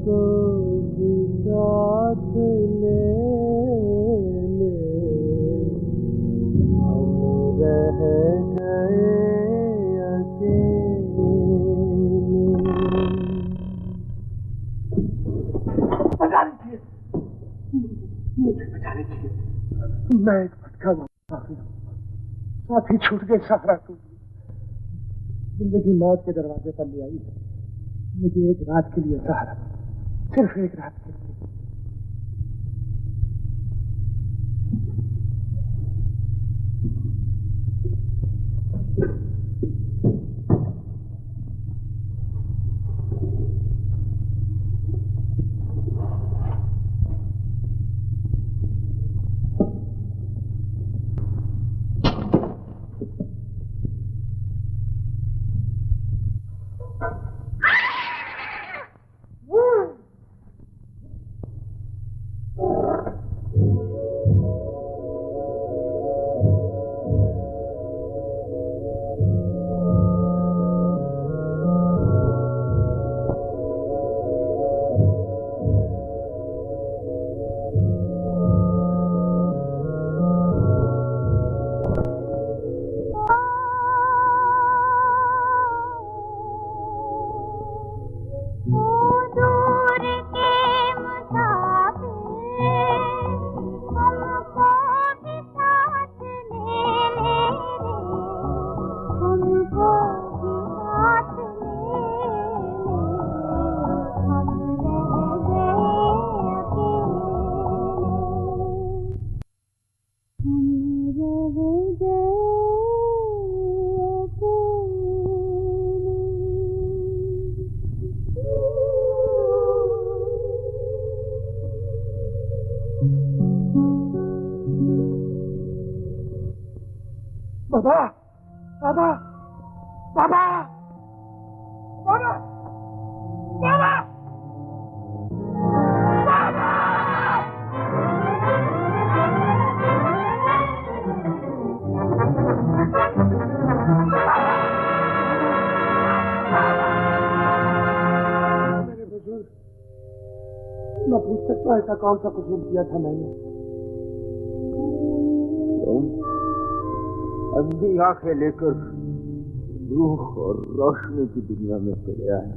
को भी साथ ले ले, हम रह गए अकेले। बचा लीजिए, मुझे बचा लीजिए। मैं एक भटका हुआ साथी छूट गए, सहारा टूट गया। जिंदगी मौत के दरवाजे पर ले आई है, मुझे एक रात के लिए सहारा, सिर्फ एक रात के लिए। बाबा, बाबा, बाबा, बाबा, बाबा, मेरे बुजुर्ग, मैं पूछ सकता हूँ ऐसा कौन सा कसूर किया था मैंने? अंधी आंखें लेकर रूह और रोशनी की दुनिया में चले आए।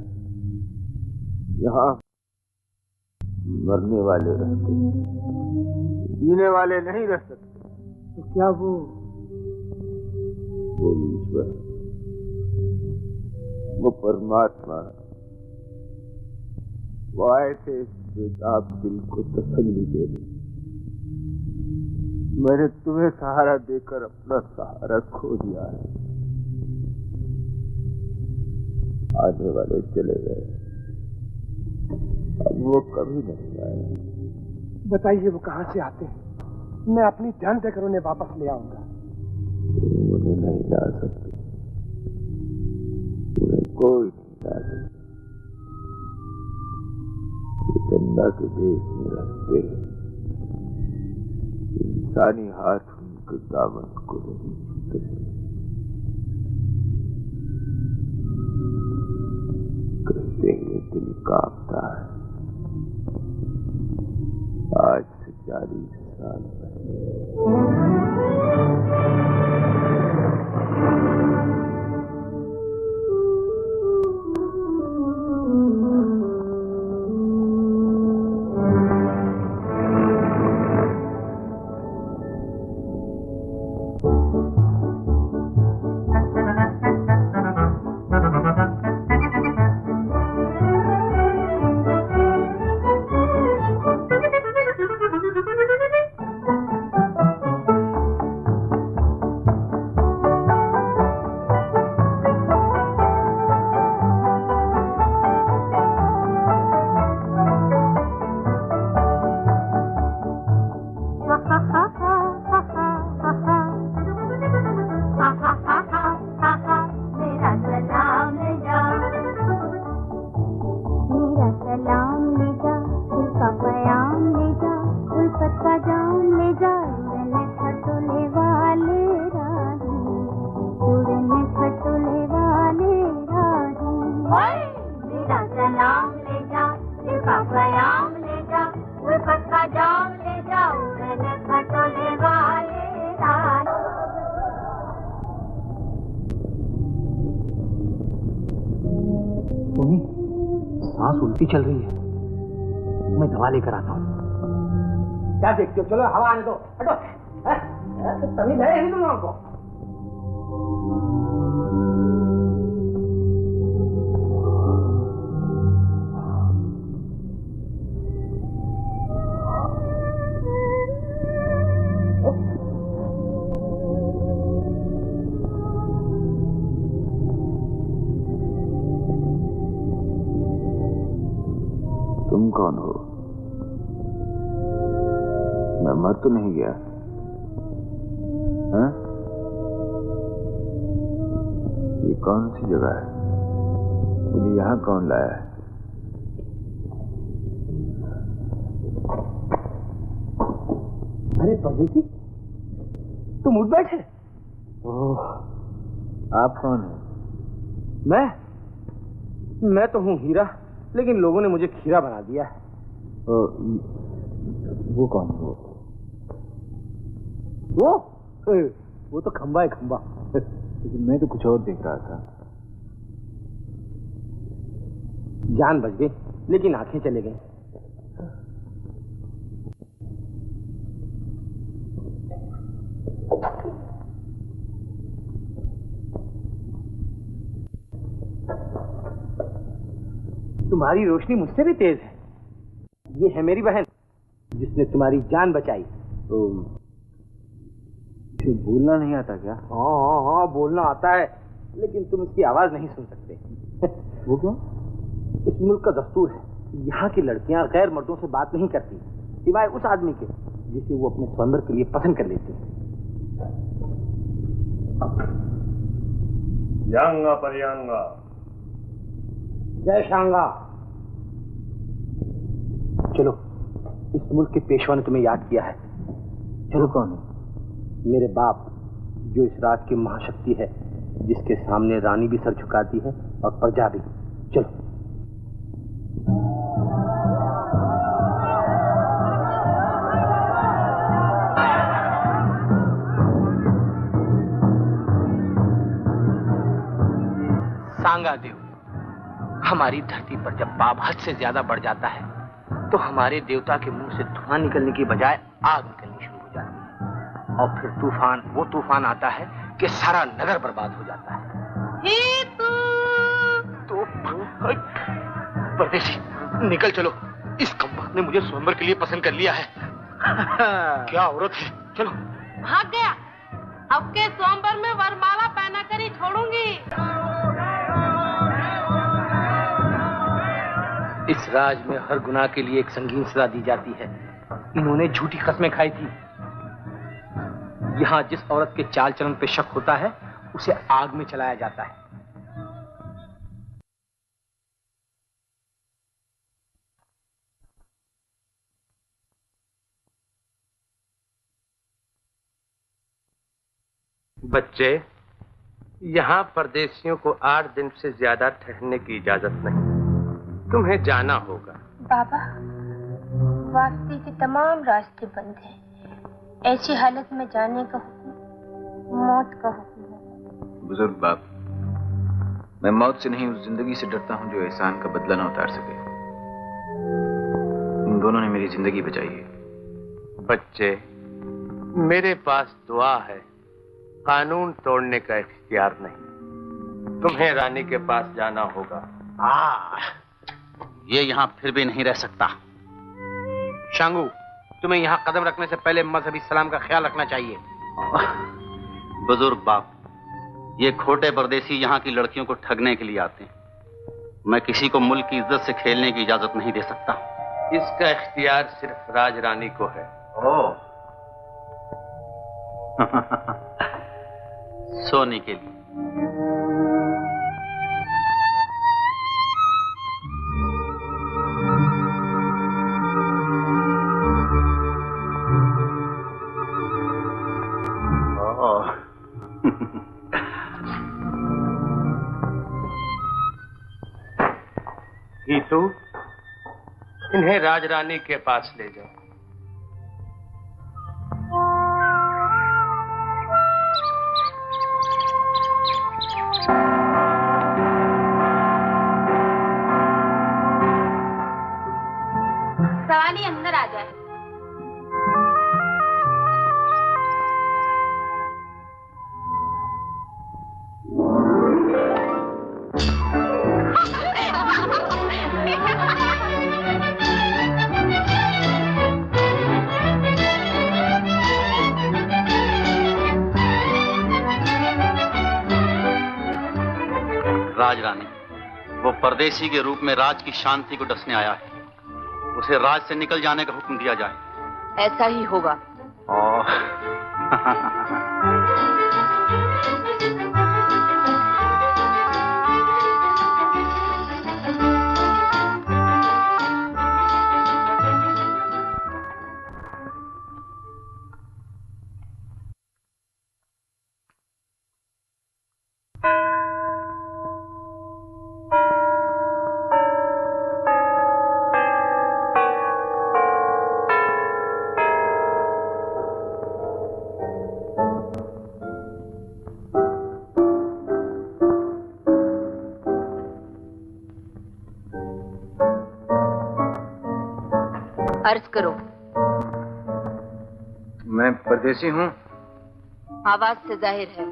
यहाँ मरने वाले रहते, जीने वाले नहीं रह सकते। तो क्या वो ईश्वर, वो परमात्मा, वो आए थे बेताब दिल को तसल्ली देने। मैंने तुम्हें सहारा देकर अपना सहारा खो दिया है। आने वाले चले गए, अब वो कभी नहीं आए। बताइए वो कहाँ से आते हैं? मैं अपनी जान देकर उन्हें वापस ले आऊंगा। उन्हें नहीं ला सकते, उन्हें कोई नहीं ला सकता। वो चंदा के देश में रहते हैं, इंसानी हाथ उनके दामन को नहीं छूते। कहते हुए दिल कांपता है। आज से 40 साल पहले सांस उल्टी चल रही है। मैं दवा लेकर आता हूँ। क्या देखते हो? चलो हवा आने दो। हटो। तो तमीज है नहीं तुम लोगों को? तुम कौन हो? मैं मर तो नहीं गया? हाँ? ये कौन सी जगह है? मुझे यहाँ कौन लाया है? अरे परदेसी, तुम उठ बैठे। ओह, आप कौन हैं? मैं तो हूँ हीरा, लेकिन लोगों ने मुझे खीरा बना दिया है। वो कौन हो? वो तो खंबा है, खंबा। लेकिन मैं तो कुछ और देख रहा था। जान बच गई, लेकिन आंखें चले गई। तुम्हारी रोशनी मुझसे भी तेज है। ये है मेरी बहन, जिसने तुम्हारी जान बचाई। तो बोलना नहीं आता क्या? हाँ, बोलना आता है, लेकिन तुम इसकी आवाज नहीं सुन सकते। वो क्यों? इस मुल्क का दस्तूर है, यहाँ की लड़कियां गैर मर्दों से बात नहीं करती, सिवाय उस आदमी के जिसे वो अपने स्वयंवर के लिए पसंद कर लेती है। यांगा परियांगा। जय शांगा। चलो, इस मुल्क के पेशवा ने तुम्हें याद किया है। चलो। कौन है? मेरे बाप, जो इस राज की महाशक्ति है, जिसके सामने रानी भी सर झुकाती है और प्रजा भी। चलो। सांगा देव, हमारी धरती पर जब पाप हद से ज्यादा बढ़ जाता है तो हमारे देवता के मुंह से धुआं निकलने की बजाय आग निकलनी शुरू हो जाती है, और फिर वो तूफान आता है कि सारा नगर बर्बाद हो जाता है। तो परदेसी, निकल चलो। इस कमबख्त ने मुझे स्वयंवर के लिए पसंद कर लिया है। क्या औरत है। चलो। भाग गया। अब के स्वयंवर में वरमाला पहना कर ही छोड़ूंगी। इस राज में हर गुनाह के लिए एक संगीन सजा दी जाती है। इन्होंने झूठी कस्में खाई थी। यहाँ जिस औरत के चाल चलन पे शक होता है, उसे आग में चलाया जाता है। बच्चे, यहाँ परदेशियों को 8 दिन से ज्यादा ठहरने की इजाजत नहीं। तुम्हें जाना होगा। बाबा, वापसी के तमाम रास्ते बंद हैं। ऐसी हालत में जाने का हुक्म मौत का हुक्म है। बुजुर्ग बाप, मैं मौत से नहीं, उस जिंदगी से डरता हूँ जो एहसान का बदला न उतार सके। इन दोनों ने मेरी जिंदगी बचाई है। बच्चे, मेरे पास दुआ है, कानून तोड़ने का इख्तियार नहीं। तुम्हें रानी के पास जाना होगा। ये यहाँ फिर भी नहीं रह सकता। शांगू, तुम्हें यहाँ कदम रखने से पहले मजहबी सलाम का ख्याल रखना चाहिए। बुजुर्ग बाप, ये खोटे परदेसी यहाँ की लड़कियों को ठगने के लिए आते हैं। मैं किसी को मुल्क की इज्जत से खेलने की इजाजत नहीं दे सकता। इसका इख्तियार सिर्फ राज रानी को है। ओह। सोने के लिए। गीतू, इन्हें राज रानी के पास ले जाओ। सवाल ही अंदर आ जाए। राजरानी, वो परदेसी के रूप में राज की शांति को डसने आया है। उसे राज से निकल जाने का हुक्म दिया जाए। ऐसा ही होगा। अर्ज करो। मैं परदेसी हूँ। आवाज से जाहिर है।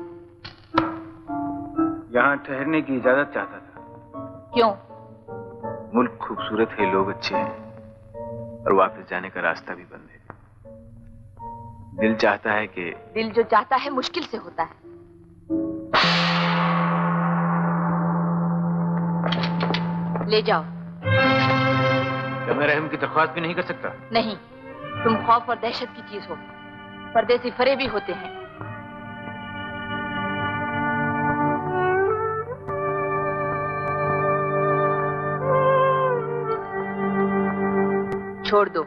यहाँ ठहरने की इजाजत चाहता था। क्यों? मुल्क खूबसूरत है, लोग अच्छे हैं और वापस जाने का रास्ता भी बंद है। दिल चाहता है कि दिल जो चाहता है मुश्किल से होता है। ले जाओ। क्या मैं रहम की दरख्वास्त भी नहीं कर सकता? नहीं, तुम खौफ और दहशत की चीज हो। परदेसी फरेबी होते हैं। छोड़ दो।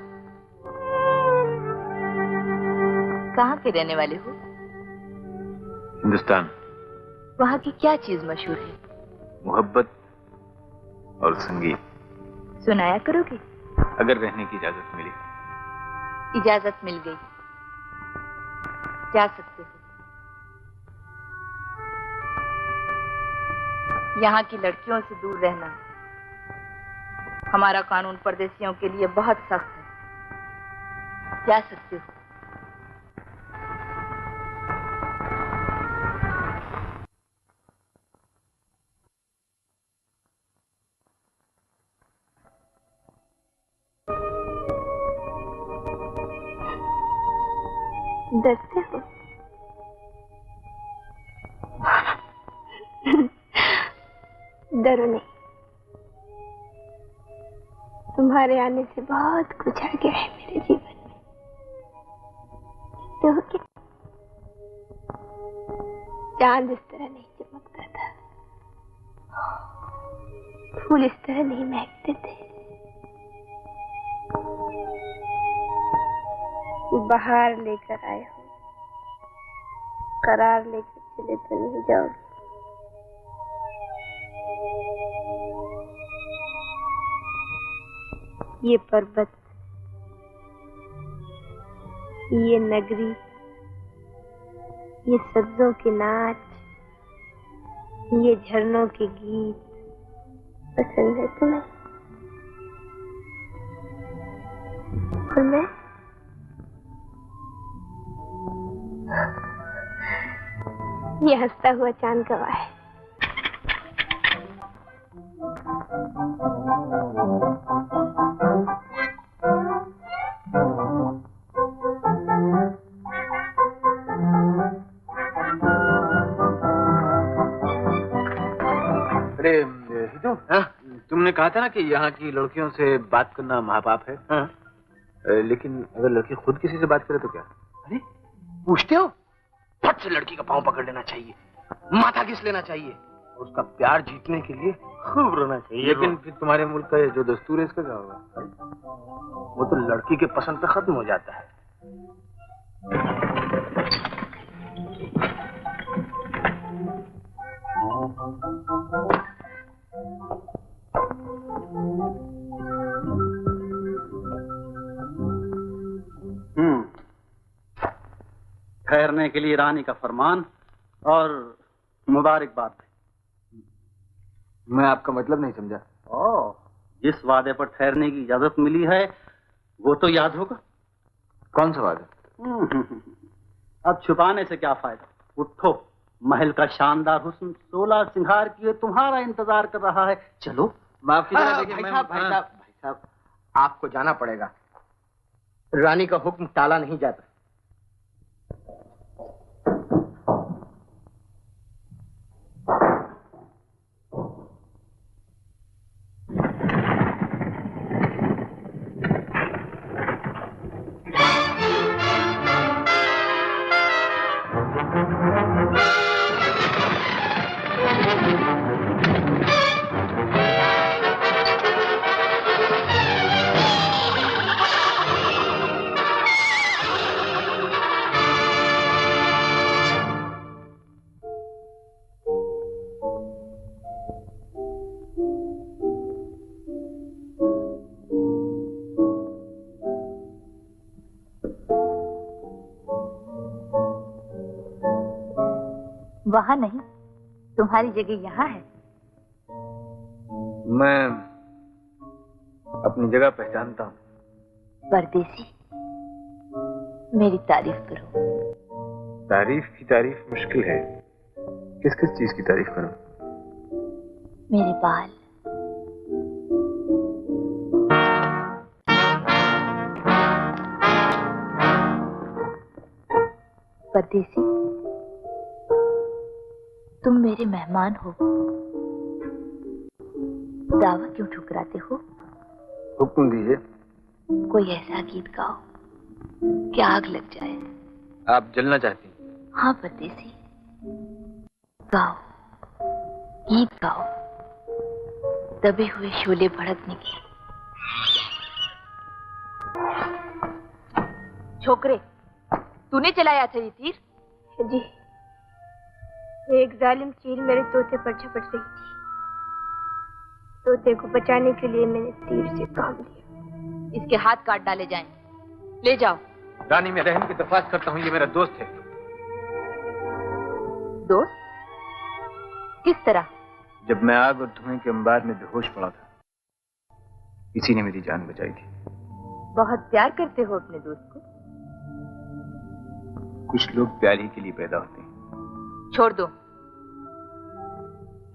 कहाँ के रहने वाले हो? हिंदुस्तान। वहाँ की क्या चीज मशहूर है? मोहब्बत और संगीत। सुनाया करोगे? अगर रहने की इजाजत मिली। इजाजत मिल गई, जा सकते हो। यहाँ की लड़कियों से दूर रहना। हमारा कानून परदेसियों के लिए बहुत सख्त है। जा सकते हो। डरते हो? डरो नहीं, तुम्हारे आने से बहुत कुछ आ गया है मेरे जीवन में। देखते हो कि चांद इस तरह नहीं चमकता था, फूल इस तरह नहीं महकते थे, बाहर लेकर आए हो, करार लेकर चले तो नहीं जाओगे। ये पर्वत, ये नगरी, ये सब्जों के नाच, ये झरनों के गीत पसंद है तुम्हें? और मैं ये हंसता हुआ चांद गवाह है। अरे हितू, तुमने कहा था ना कि यहाँ की लड़कियों से बात करना महापाप है। हाँ। लेकिन अगर लड़की खुद किसी से बात करे तो क्या? अरे पूछते हो? फट से लड़की का पांव पकड़ लेना चाहिए, माथा घिस लेना चाहिए, और उसका प्यार जीतने के लिए खूब रोना चाहिए। लेकिन फिर तुम्हारे मुल्क का ये जो दस्तूर है इसका क्या होगा? वो तो लड़की के पसंद पे खत्म हो जाता है। ठहरने के लिए रानी का फरमान और मुबारकबाद। मैं आपका मतलब नहीं समझा। जिस वादे पर ठहरने की इजाजत मिली है वो तो याद होगा। कौन सा वादा? अब छुपाने से क्या फायदा। उठो, महल का शानदार हुस्न 16 सिंगार किए तुम्हारा इंतजार कर रहा है। चलो। माफ कीजिएगा, भाई साहब, आपको जाना पड़ेगा। रानी का हुक्म टाला नहीं जाता। वहां नहीं, तुम्हारी जगह यहाँ है। मैं अपनी जगह पहचानता हूँ। परदेसी, मेरी तारीफ करो। तारीफ की तारीफ मुश्किल है। किस किस चीज की तारीफ करूं? मेरे बाल, परदेसी तुम मेरे मेहमान हो, दावा क्यों ठुकराते हो? हुक्म दीजिए। कोई ऐसा गीत गाओ कि आग लग जाए। आप जलना चाहती हैं? हाँ परदेसी, गाओ, गीत गाओ। दबे हुए शोले भड़कने की। छोकरे, तूने चलाया था ये तीर? जी, एक जालिम चील मेरे तोते पर झपट रही थी। तोते को बचाने के लिए मैंने तीर से काम लिया। इसके हाथ काट डाले जाएं। ले जाओ। रानी, मैं रहम की दरख्वास्त करता हूँ, ये मेरा दोस्त है। दोस्त? किस तरह? जब मैं आग और धुएं के अंबार में बेहोश पड़ा था, इसी ने मेरी जान बचाई थी। बहुत प्यार करते हो अपने दोस्त को? कुछ लोग प्यार ही के लिए पैदा होते हैं। छोड़ दो।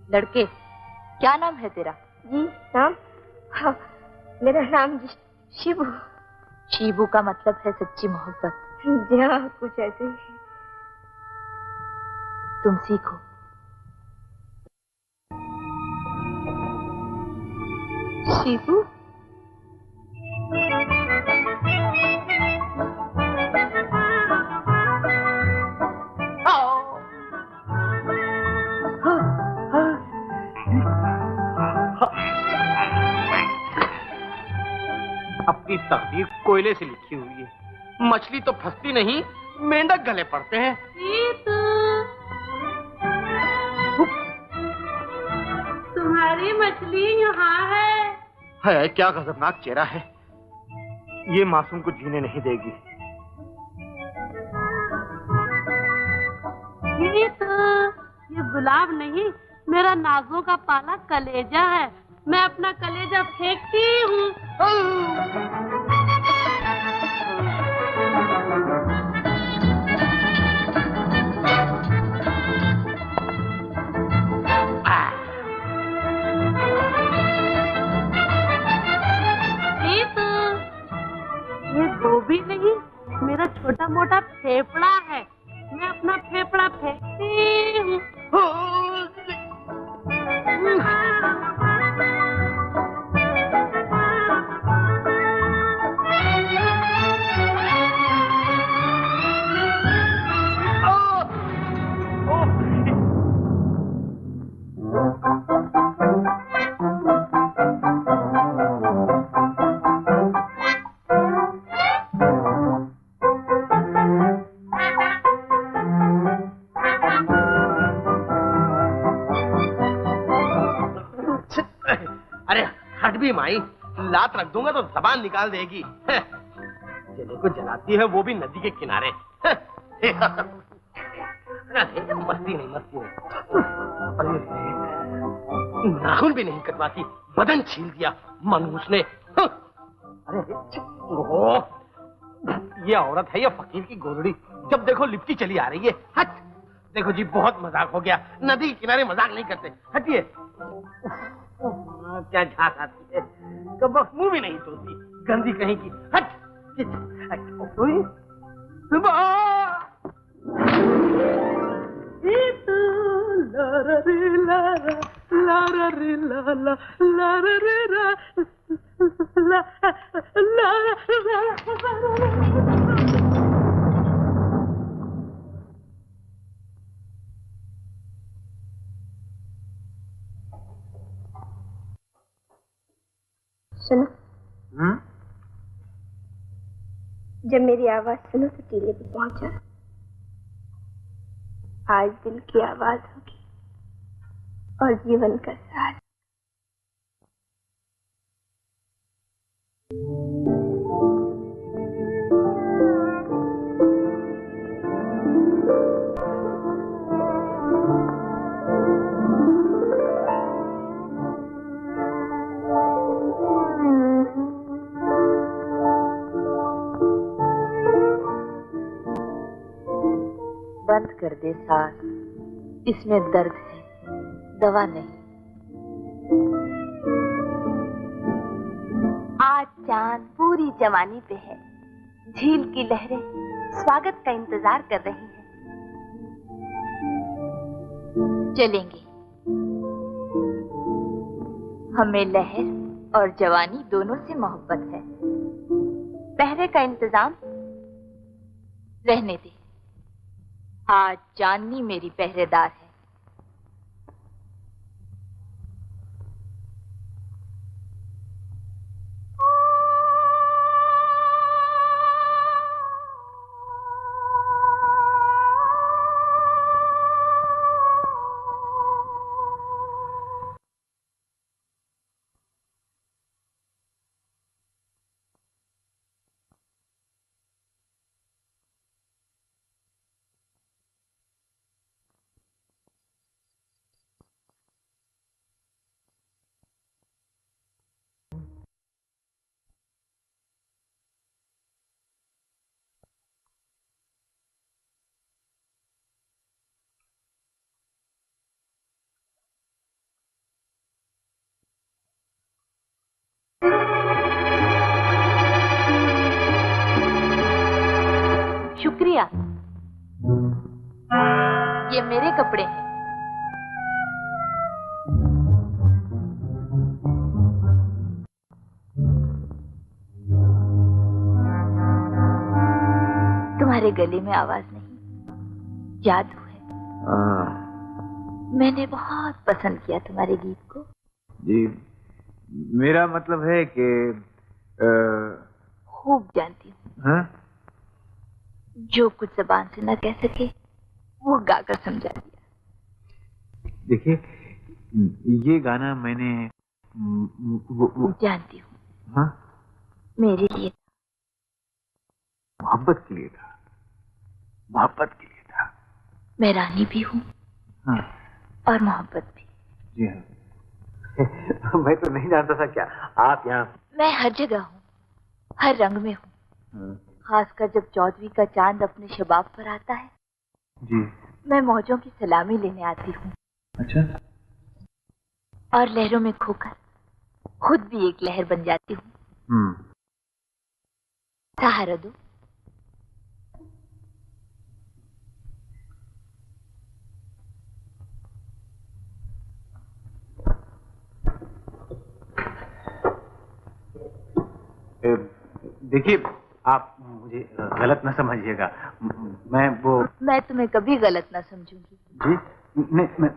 लड़के, क्या नाम है तेरा? जी, नाम? हाँ, मेरा नाम शिबू। शिबू का मतलब है सच्ची मोहब्बत। जी हाँ, कुछ ऐसे ही। तुम सीखो। शिबू? अपनी तकदीर कोयले से लिखी हुई है। मछली तो फंसती नहीं, मेंढक गले पड़ते हैं। तुम्हारी मछली यहाँ है। क्या खतरनाक चेहरा है। ये मासूम को जीने नहीं देगी। ये गुलाब नहीं, मेरा नाजों का पाला कलेजा है। मैं अपना कलेजा फेंकती हूँ। ये गोभी नहीं, मेरा छोटा मोटा फेफड़ा है। मैं अपना फेफड़ा फेंकती हूँ। माई, लात रख दूंगा तो जबान निकाल देगी। जले को जलाती है, वो भी नदी के किनारे। मस्ती नहीं, मस्ती नहीं। नाखून भी नहीं कटवाती, बदन छील दिया मनहूस ने। अरे ओहो, ये औरत है या फकीर की गोदड़ी, जब देखो लिपटी चली आ रही है। हट, देखो जी बहुत मजाक हो गया, नदी के किनारे मजाक नहीं करते, हटिए। क्या झांक आती है, कब मुंह भी नहीं धोती, गंदी कहीं की। हट, सुनो, जब मेरी आवाज सुनो तो टीले पे पहुंचा। आज दिल की आवाज होगी और जीवन का साज। बंद कर दे सांस, इसमें दर्द है, दवा नहीं। आज चांद पूरी जवानी पे है, झील की लहरें स्वागत का इंतजार कर रही हैं। चलेंगे, हमें लहर और जवानी दोनों से मोहब्बत है। पहरे का इंतजाम रहने दे, आज चांदनी मेरी पहरेदार है। शुक्रिया, ये मेरे कपड़े हैं। तुम्हारे गले में आवाज नहीं, जादू है। मैंने बहुत पसंद किया तुम्हारे गीत को। जी, मेरा मतलब है कि खूब जानती हूँ। हाँ? जो कुछ जबान से न कह सके वो गाकर समझा दिया। देखिए, ये गाना मैंने जानती हूँ। हाँ? मेरे लिए मोहब्बत के लिए था, मोहब्बत के लिए था। मैं रानी भी हूँ। हाँ। और मोहब्बत भी। जी हाँ। मैं तो नहीं जानता था क्या आप यहाँ। मैं हर जगह हूँ, हर रंग में हूँ। हाँ। खासकर जब चौदहवीं का चांद अपने शबाब पर आता है। जी। मैं मौजों की सलामी लेने आती हूँ। अच्छा। और लहरों में खोकर खुद भी एक लहर बन जाती हूँ। सहारा दो। देखिए, आप मुझे गलत ना समझिएगा। मैं तुम्हें कभी गलत ना समझूंगी। जी मैं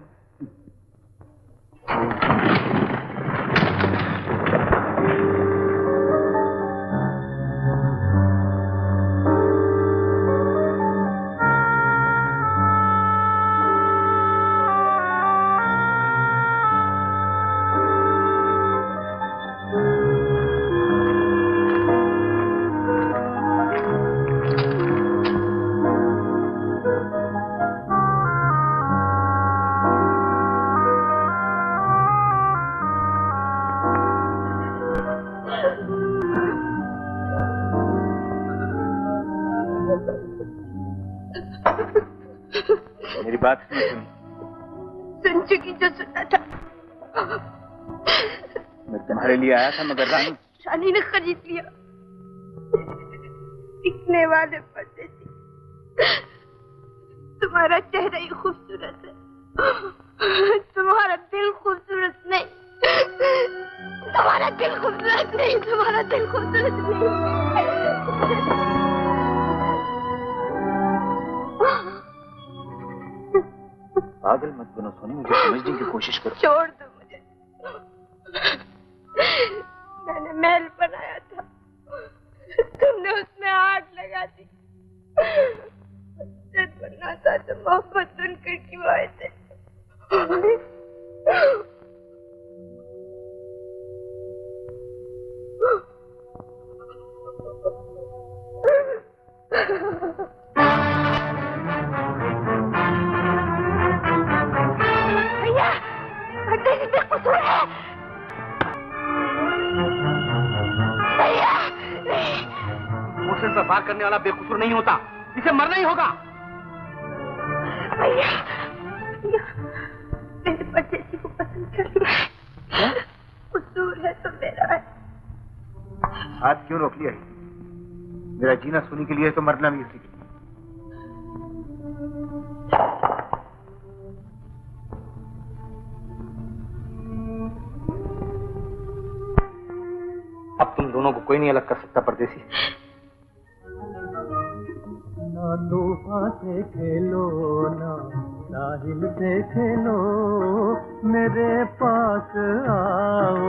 मेरी बात क्यों सुनी? सुन चुकी जो सुना था। मैं तुम्हारे लिए आया था मगर रानी रानी ने खरीद लिया। दिखने वाले परदेसी, तुम्हारा चेहरा ही खूबसूरत है, तुम्हारा दिल खूबसूरत नहीं। तुम्हारा दिल खूबसूरत नहीं, तुम्हारा दिल खूबसूरत नहीं। पागल मत बनो सोनी, मुझे समझने की कोशिश करो। छोड़ दो मुझे। मैंने महल बनाया था, तुमने उसमें आग लगा दी। बनना था तो मोहब्बत सुनकर क्यों आए थे? भैया, परदेसी बेकसूर है। भैया, मुझसे सफार करने वाला बेकसूर नहीं होता, इसे मरना ही होगा। भैया, मैंने परदेसी को पसंद कर लिया। कसूर है तो मेरा है। हाथ क्यों रोक लिया? मेरा जीना सुनी के लिए तो मरना भी उसी के लिए। अब तुम दोनों को कोई नहीं अलग कर सकता परदेसी। ना तूफान से खेलो, ना साहिल से खेलो, मेरे पास आओ,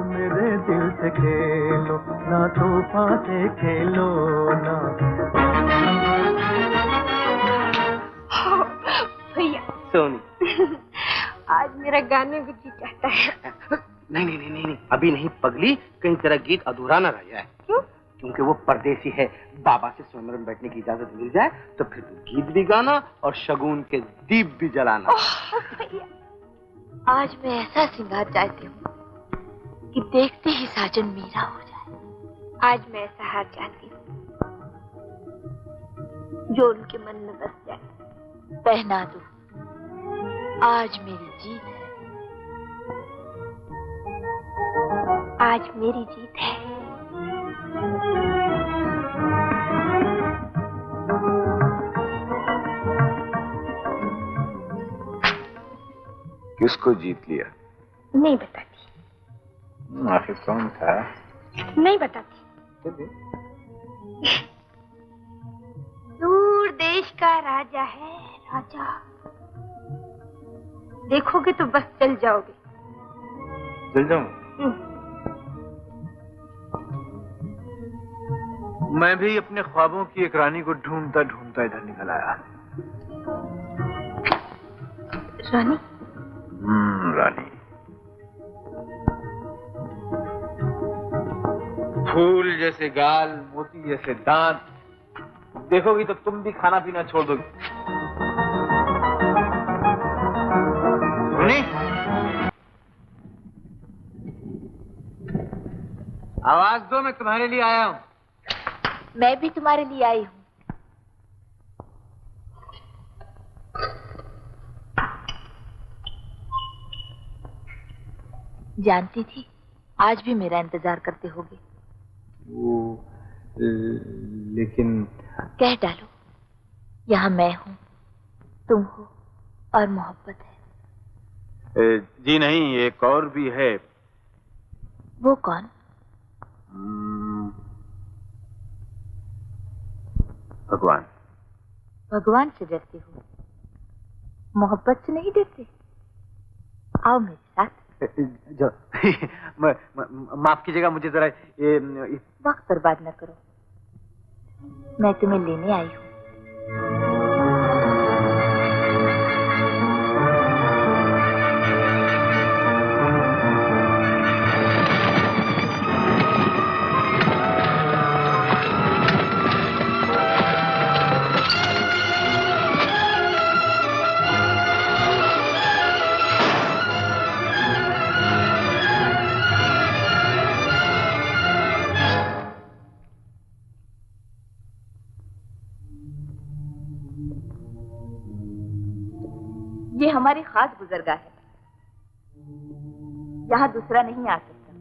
मेरे दिल से खेलो, ना तूफान से खेलो ना। भैया सोनी, आज मेरा गाने को जी चाहता है। नहीं नहीं नहीं नहीं, अभी नहीं पगली, कहीं तेरा गीत अधूरा न रह जाए। क्यों? क्योंकि वो परदेसी है। बाबा से स्वयंवर में बैठने की इजाजत मिल जाए तो फिर तू गीत भी गाना और शगुन के दीप भी जलाना। भैया, आज मैं ऐसा सिंगार चाहती हूँ कि देखते ही साजन मेरा हो जाए। आज मैं ऐसा हार चाहती हूँ जो उनके मन में बस जाए। पहना दो, आज मेरी जीत है। आज मेरी जीत है। किसको जीत लिया? नहीं बताती। आखिर कौन था? नहीं बताती। दूर देश का राजा है, राजा। देखोगे तो बस चल जाओगे। चल जाऊं? मैं भी अपने ख्वाबों की एक रानी को ढूंढता ढूंढता इधर निकल आया। रानी? रानी। फूल जैसे गाल, मोती जैसे दांत, देखोगी तो तुम भी खाना पीना छोड़ दोगी। रानी, आवाज दो, मैं तुम्हारे लिए आया हूं। मैं भी तुम्हारे लिए आई हूँ। जानती थी आज भी मेरा इंतजार करते होगे। लेकिन कह डालो, यहाँ मैं हूँ, तुम हो और मोहब्बत है। जी नहीं, एक और भी है। वो कौन? भगवान। भगवान से डरते हो, मोहब्बत से नहीं डरते? आओ मेरे साथ। जो माफ कीजिएगा, मुझे जरा ये वक्त बर्बाद न करो, मैं तुम्हें लेने आई हूँ। ये हमारी खास गुजरगाह है, यहाँ दूसरा नहीं आ सकता।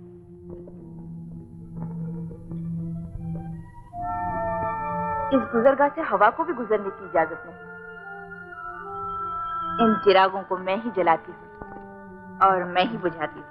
इस गुजरगाह से हवा को भी गुजरने की इजाजत नहीं। इन चिरागों को मैं ही जलाती हूँ और मैं ही बुझाती हूँ।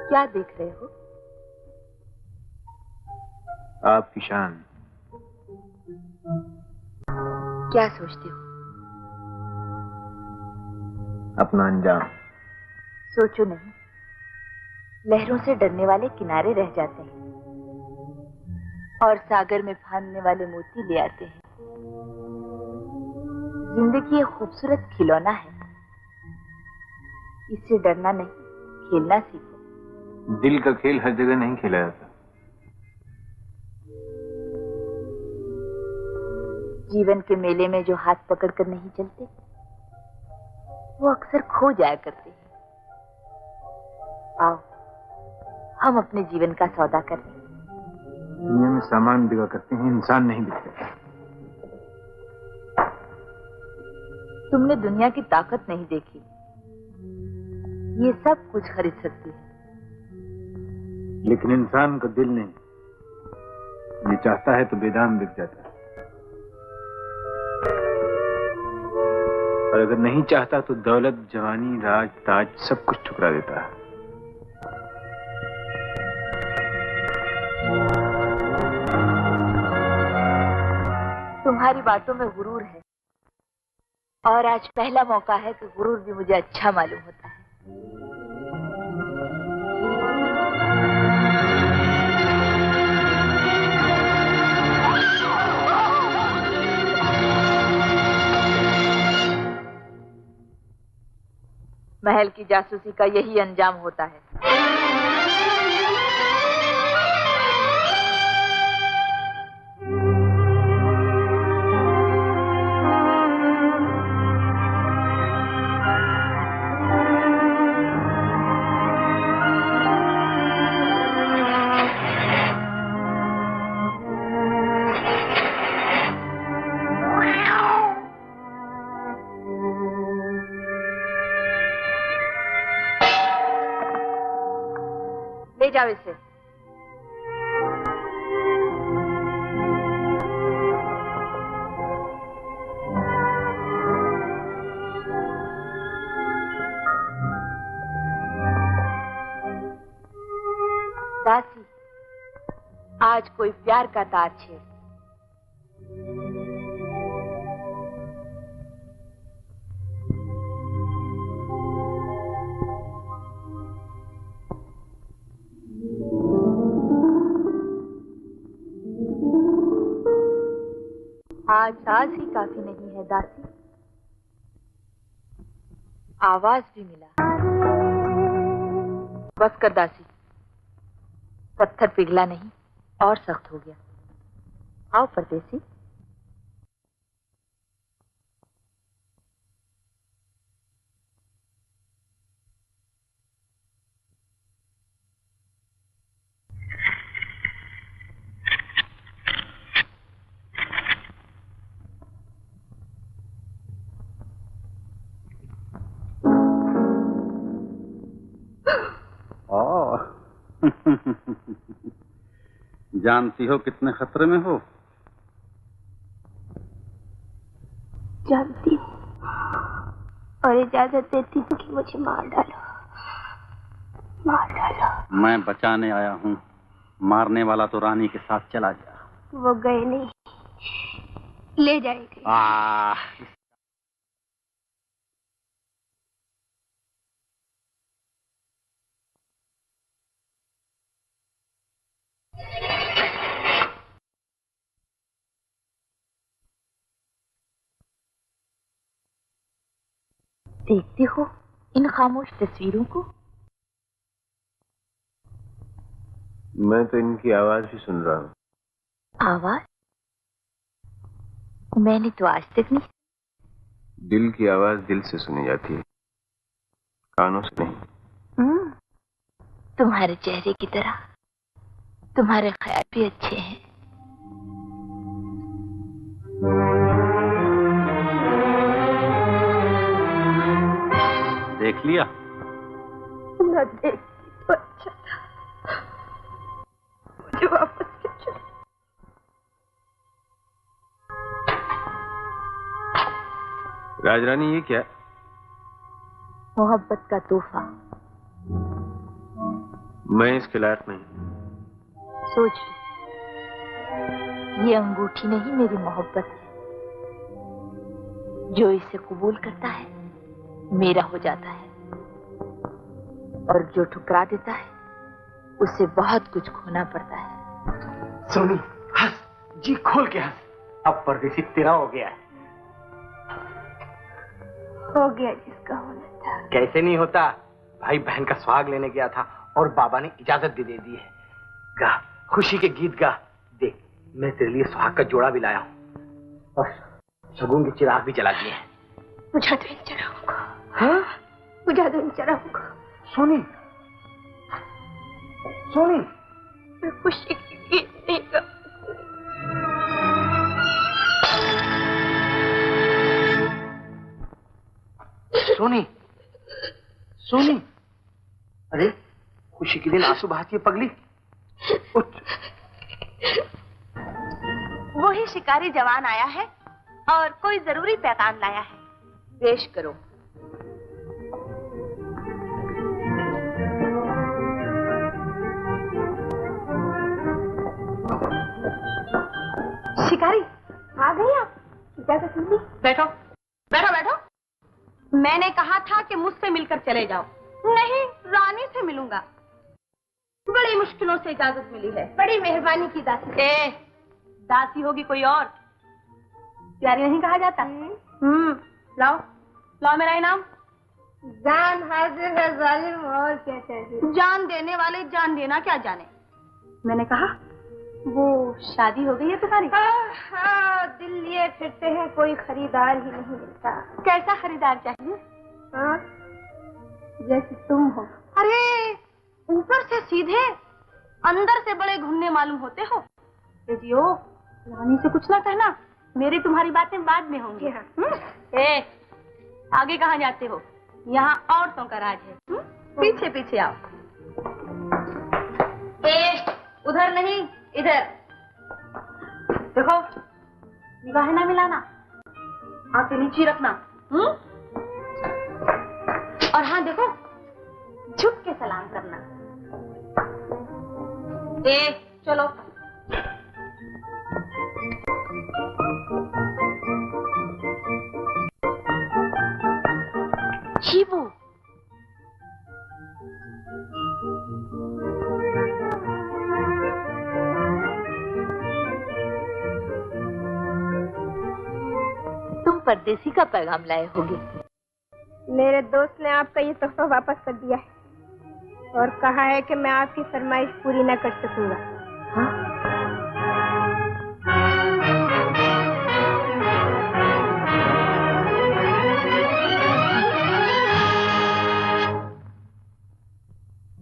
क्या देख रहे हो? आपकी शान। क्या सोचते हो? अपना अंजाम। सोचो नहीं, लहरों से डरने वाले किनारे रह जाते हैं और सागर में फांदने वाले मोती ले आते हैं। जिंदगी एक खूबसूरत खिलौना है, इससे डरना नहीं, खेलना सीखो। दिल का खेल हर जगह नहीं खेला जाता। जीवन के मेले में जो हाथ पकड़कर नहीं चलते, वो अक्सर खो जाया करते हैं। आओ, हम अपने जीवन का सौदा कर लें। दुनिया में सामान बिका करते हैं, इंसान नहीं बिकते। तुमने दुनिया की ताकत नहीं देखी, ये सब कुछ खरीद सकती है, लेकिन इंसान का दिल नहीं। ये चाहता है तो बेदाम बिक जाता है, और अगर नहीं चाहता तो दौलत, जवानी, राज, ताज सब कुछ ठुकरा देता है। तुम्हारी बातों में गुरूर है, और आज पहला मौका है कि गुरूर भी मुझे अच्छा मालूम होता है। महल की जासूसी का यही अंजाम होता है। ले जाओ इसे। दासी, आज कोई प्यार का तार छेड़। आज साज ही काफी नहीं है दासी, आवाज भी मिला। बस कर दासी, पत्थर पिघला नहीं और सख्त हो गया। आओ परदेसी। जानती हो कितने खतरे में हो? जानती हूँ और इजाजत देती हूँ कि मुझे मार डालो, मार डालो। मैं बचाने आया हूँ, मारने वाला तो रानी के साथ चला गया। वो गए नहीं, ले जाएंगे। देखते हो इन खामोश तस्वीरों को? मैं तो इनकी आवाज भी सुन रहा हूँ। आवाज? मैंने तो आज तक नहीं। दिल की आवाज दिल से सुनी जाती है, कानों से नहीं। तुम्हारे चेहरे की तरह तुम्हारे ख्याल भी अच्छे हैं। देख लिया? न देख तो अच्छा था, मुझे वापस ले चलो। राजरानी, ये क्या? मोहब्बत का तोहफा। मैं इसके लायक नहीं। सोच लो, ये अंगूठी नहीं मेरी मोहब्बत है। जो इसे कबूल करता है मेरा हो जाता है, और जो ठुकरा देता है उसे बहुत कुछ खोना पड़ता है। सोनी हंस, जी खोल के हंस। अब परदेसी तेरा हो गया है। हो गया जिसका होना था। कैसे नहीं होता? भाई बहन का सुहाग लेने गया था और बाबा ने इजाजत भी दे दी है। गा, खुशी के गीत गा। देख, मैं तेरे लिए सुहाग का जोड़ा भी लाया हूँ और शगुन के चिराग भी जला दिए हैं। बुझा दो इन चिरागों को। हाँ? बुझा दो इन चिरागों को। सोनी, सोनी, मैं खुशी के गीत नहीं गा। सोनी, सोनी, अरे खुशी के दिन आंसू बहाती है पगली। उठ। वही शिकारी जवान आया है और कोई जरूरी पैगाम लाया है। पेश करो। शिकारी आ गए आप? इजाजत मिली? बैठो बैठो बैठो। मैंने कहा था कि मुझसे मिलकर चले जाओ। नहीं, रानी से मिलूंगा। बड़ी मुश्किलों से इजाजत मिली है। बड़ी मेहरबानी की दासी। दासी होगी कोई और, प्यारी नहीं कहा जाता। लाओ लाओ मेरा इनाम। जान हाजिर है जालिम, और क्या चाहिए? जान देने वाले जान देना क्या जाने। मैंने कहा वो शादी हो गई है तुम्हारी? हाँ, दिल लिए फिरते हैं, कोई खरीदार ही नहीं मिलता। कैसा खरीदार चाहिए? हाँ, जैसे तुम हो। अरे ऊपर से सीधे, अंदर से बड़े घुमने मालूम होते हो। जियो, रानी से कुछ ना कहना, मेरी तुम्हारी बातें बाद में होंगी। आगे कहाँ जाते हो? यहाँ औरतों का राज है। पीछे पीछे आओ। उधर नहीं, इधर देखो, निगाहें ना मिलाना, आंखें नीचे रखना। और हाँ देखो, झुक के सलाम करना। चलो। शिबू, तुम परदेसी का पैगाम लाए होगे। मेरे दोस्त ने आपका ये तोहफा वापस कर दिया है और कहा है कि मैं आपकी फरमाइश पूरी न कर सकूंगा। हाँ?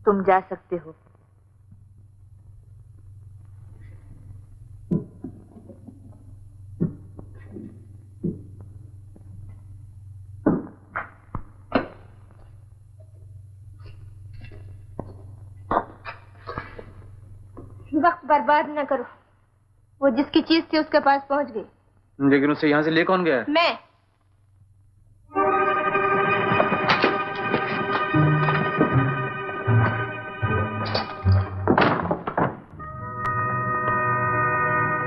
तुम जा सकते हो। वक्त बर्बाद न करो। वो जिसकी चीज थी उसके पास पहुंच गई। लेकिन उसे यहाँ से ले कौन गया? मैं।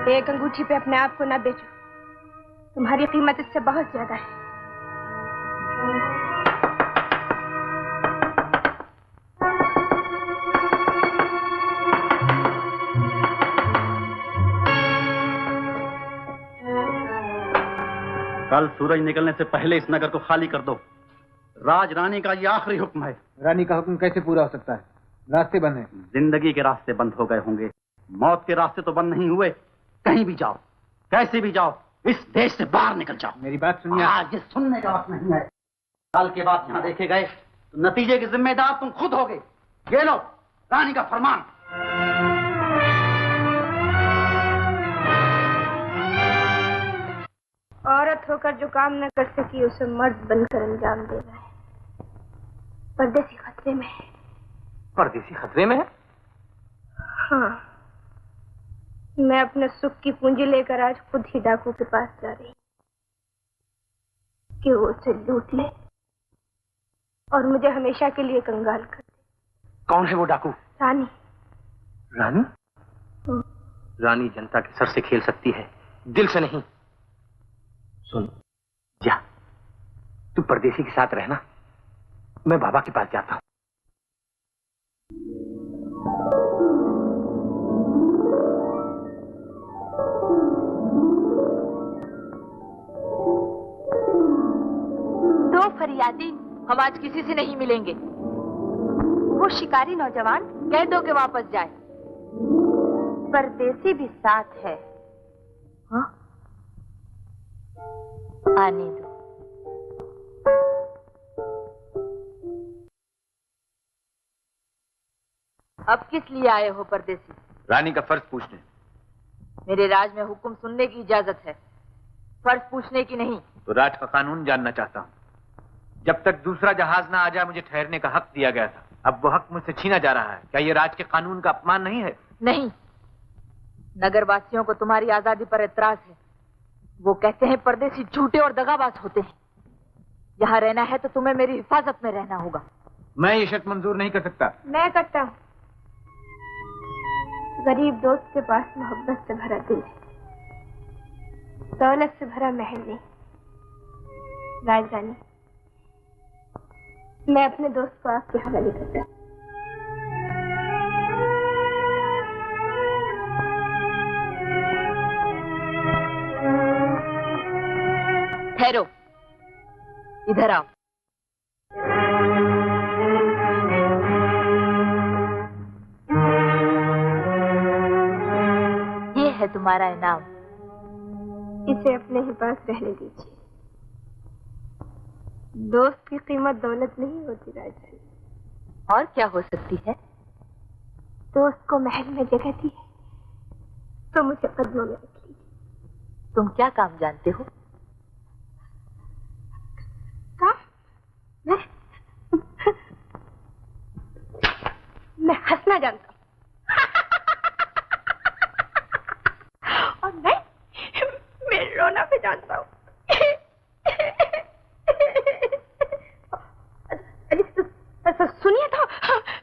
एक अंगूठी पे अपने आप को न बेचो, तुम्हारी कीमत इससे बहुत ज्यादा है। कल सूरज निकलने से पहले इस नगर को खाली कर दो। राज रानी का ये आखिरी हुक्म है। रानी का हुक्म कैसे पूरा हो सकता है? रास्ते बंद हैं। जिंदगी के रास्ते बंद हो गए होंगे, मौत के रास्ते तो बंद नहीं हुए। कहीं भी जाओ, कैसे भी जाओ, इस देश से बाहर निकल जाओ। मेरी बात सुनिए। आज ये सुनने का वक्त नहीं है। कल के बाद यहाँ देखे गए तो नतीजे के जिम्मेदार तुम खुद होगे। ये लो रानी का फरमान। औरत होकर जो काम न कर सकी उसे मर्द बनकर अंजाम देना है। परदेसी खतरे में है। परदेसी खतरे में है? हाँ, मैं अपने सुख की पूंजी लेकर आज खुद ही डाकू के पास जा रही हूँ कि वो उसे लूट ले और मुझे हमेशा के लिए कंगाल कर दे। कौन है वो डाकू? रानी। रानी? रानी जनता के सर से खेल सकती है, दिल से नहीं। सुन, जा, तू परदेसी के साथ रहना, मैं बाबा के पास जाता हूं। दो फरियादी हम आज किसी से नहीं मिलेंगे। वो शिकारी नौजवान कह दो कि वापस जाए। परदेसी भी साथ है। हाँ? आने दो। अब किस लिए आए हो परदेसी? रानी का फर्ज पूछने। मेरे राज में हुक्म सुनने की इजाजत है, फर्ज पूछने की नहीं। तो राज का कानून जानना चाहता हूँ। जब तक दूसरा जहाज ना आ जाए मुझे ठहरने का हक दिया गया था, अब वो हक मुझसे छीना जा रहा है। क्या ये राज के कानून का अपमान नहीं है? नहीं, नगरवासियों को तुम्हारी आजादी पर एतराज है। वो कहते हैं परदेसी झूठे और दगाबाज होते हैं। यहाँ रहना है तो तुम्हें मेरी हिफाजत में रहना होगा। मैं ये शर्त मंजूर नहीं कर सकता। मैं करता हूँ। गरीब दोस्त के पास मोहब्बत से भरा दिल है, दौलत से भरा महल नहीं। राजरानी, मैं अपने दोस्त को आपके हवाले करता हूँ। ठहरो, इधर आओ। ये है तुम्हारा इनाम। इसे अपने ही पास रहने दीजिए। दोस्त की कीमत दौलत नहीं होती राजरानी। और क्या हो सकती है? दोस्त को महल में जगह दी है तो मुझे कदमों में रख लीजिए। तुम क्या काम जानते हो? मैं हंसना जानता हूँ। और मैं रोना भी जानता हूँ। सुनिए तो,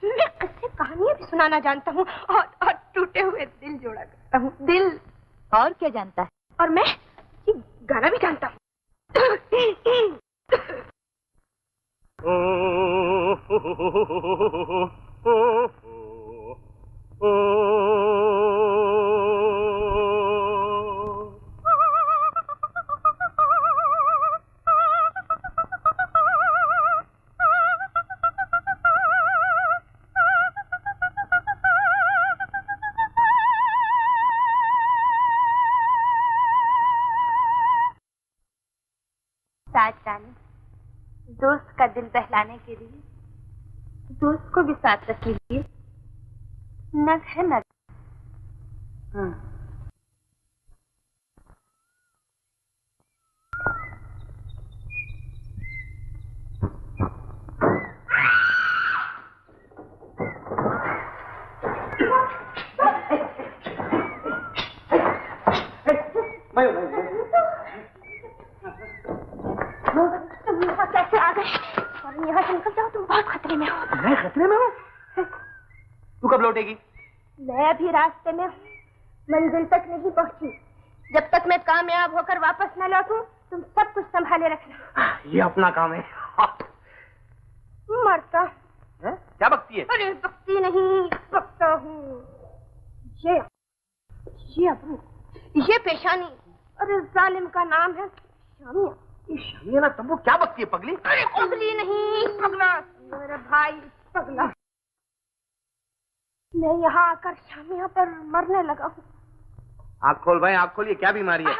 मैं किस्से कहानियां भी सुनाना जानता हूँ और टूटे हुए दिल जोड़ा करता हूँ। दिल। और क्या जानता है? और मैं ये गाना भी जानता हूँ। राजरानी, दोस्त का दिल बहलाने के लिए दोस्त को भी साथ रख लीजिए। नग है नग। में हूँ। तू कब लौटेगी? मैं अभी रास्ते में हूँ, मंजिल तक नहीं पहुँची। जब तक मैं कामयाब होकर वापस न लौटूं, तुम सब कुछ संभाले रखना। ये अपना काम है। मरता है? क्या बकती है? अरे बकती नहीं, बकता हूँ। ये अबरू, ये पेशानी, अरे जालिम का नाम है शामिया। ये शामिया ना तंबू, क्या बकती है पगली? अरे पगली नहीं, पगला, मेरा भाई पगला। मैं यहाँ आकर शामिया पर मरने लगा हूँ। आँख खोल भाई, आँख खोल। ये क्या बीमारी है?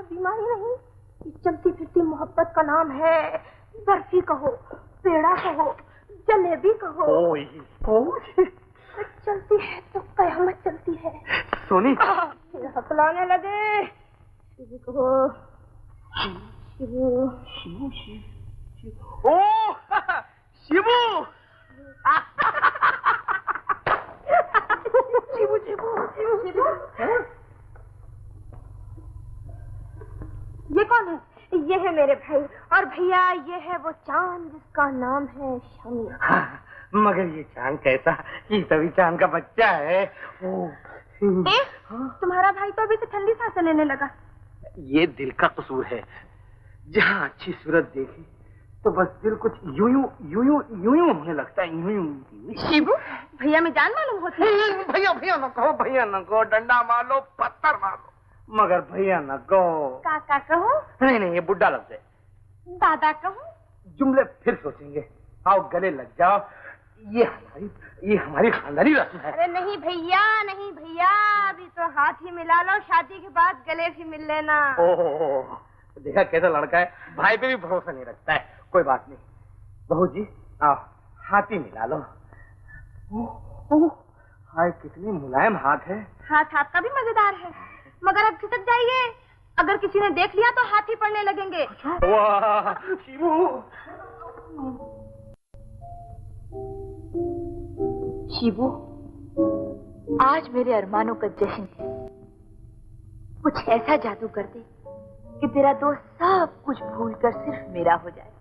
बीमारी नहीं, ये चलती फिरती मोहब्बत का नाम है। बर्फी कहो, पेड़ा कहो, जलेबी कहो। चलती है तो कयामत चलती है। सोनी, हकलाने लगे। शिबू कहो, शिबू, शिबू, शिबू। ओ शिबू, शिबू, शिबू, शिबू। ये कौन है? ये है मेरे भाई, और भैया ये है वो चांद जिसका नाम है शामिया। हाँ, मगर ये चांद कैसा? ये तभी चांद का बच्चा है। तुम्हारा भाई तो अभी से ठंडी सांसें लेने लगा। ये दिल का कसूर है। जहाँ अच्छी सूरत देखी तो बस दिल कुछ यूं यूं यूं यूं यूं यूं होने लगता है। यूं यूं। शिबू, भैया में जान मालूम होती है। भैया भैया न कहो, भैया न कहो। डंडा मार लो, पत्थर मार लो, मगर भैया न कहो। काका कहो? नहीं नहीं, ये बुड्ढा लफ्ज़ है। दादा कहो? जुमले फिर सोचेंगे। आओ गले लग जाओ। ये हमारी खानदानी रस्म है। अरे नहीं भैया, नहीं भैया, अभी तो हाथ ही मिला लो, शादी के बाद गले भी मिल लेना। ओह, देखा कैसा लड़का है, भाई पे भी भरोसा नहीं रखता है। कोई बात नहीं, बहू जी आओ हाथ ही मिला लो। हाय कितनी मुलायम हाथ है। हाथ आपका भी मजेदार है, मगर अब खिसक जाइए, अगर किसी ने देख लिया तो हाथ ही पड़ने लगेंगे। वाह शिबू। शिबू, आज मेरे अरमानों का जश्न है। कुछ ऐसा जादू कर दे कि तेरा दोस्त सब कुछ भूलकर सिर्फ मेरा हो जाए।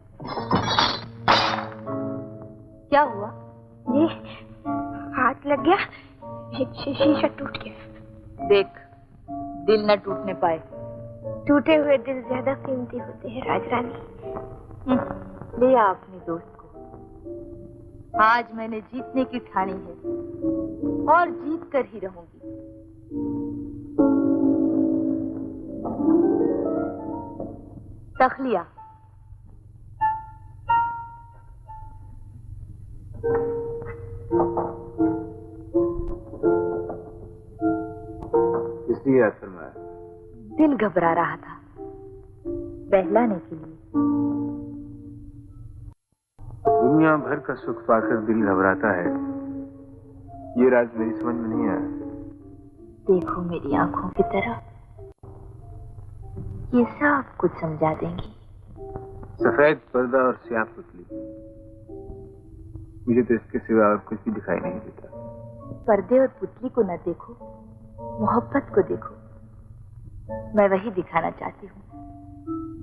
क्या हुआ? ये हाथ लग गया, एक शीशा टूट गया। देख, दिल न टूटने पाए। टूटे हुए दिल ज्यादा कीमती होते हैं राजरानी। ले आ अपने दोस्त को। आज मैंने जीतने की ठानी है और जीत कर ही रहूंगी। तखलिया। इसलिए याद फरमाया? दिल घबरा रहा था, बहलाने के लिए। दुनिया भर का सुख पाकर दिल घबराता है, ये राज मेरी समझ में नहीं आया। देखो मेरी आंखों की तरह, ये सब कुछ समझा देंगी। सफेद पर्दा और स्याह पुतली, मुझे तो इसके सिवा और कुछ भी दिखाई नहीं देता। पर्दे और पुतली को न देखो, मोहब्बत को देखो। मैं वही दिखाना चाहती हूँ।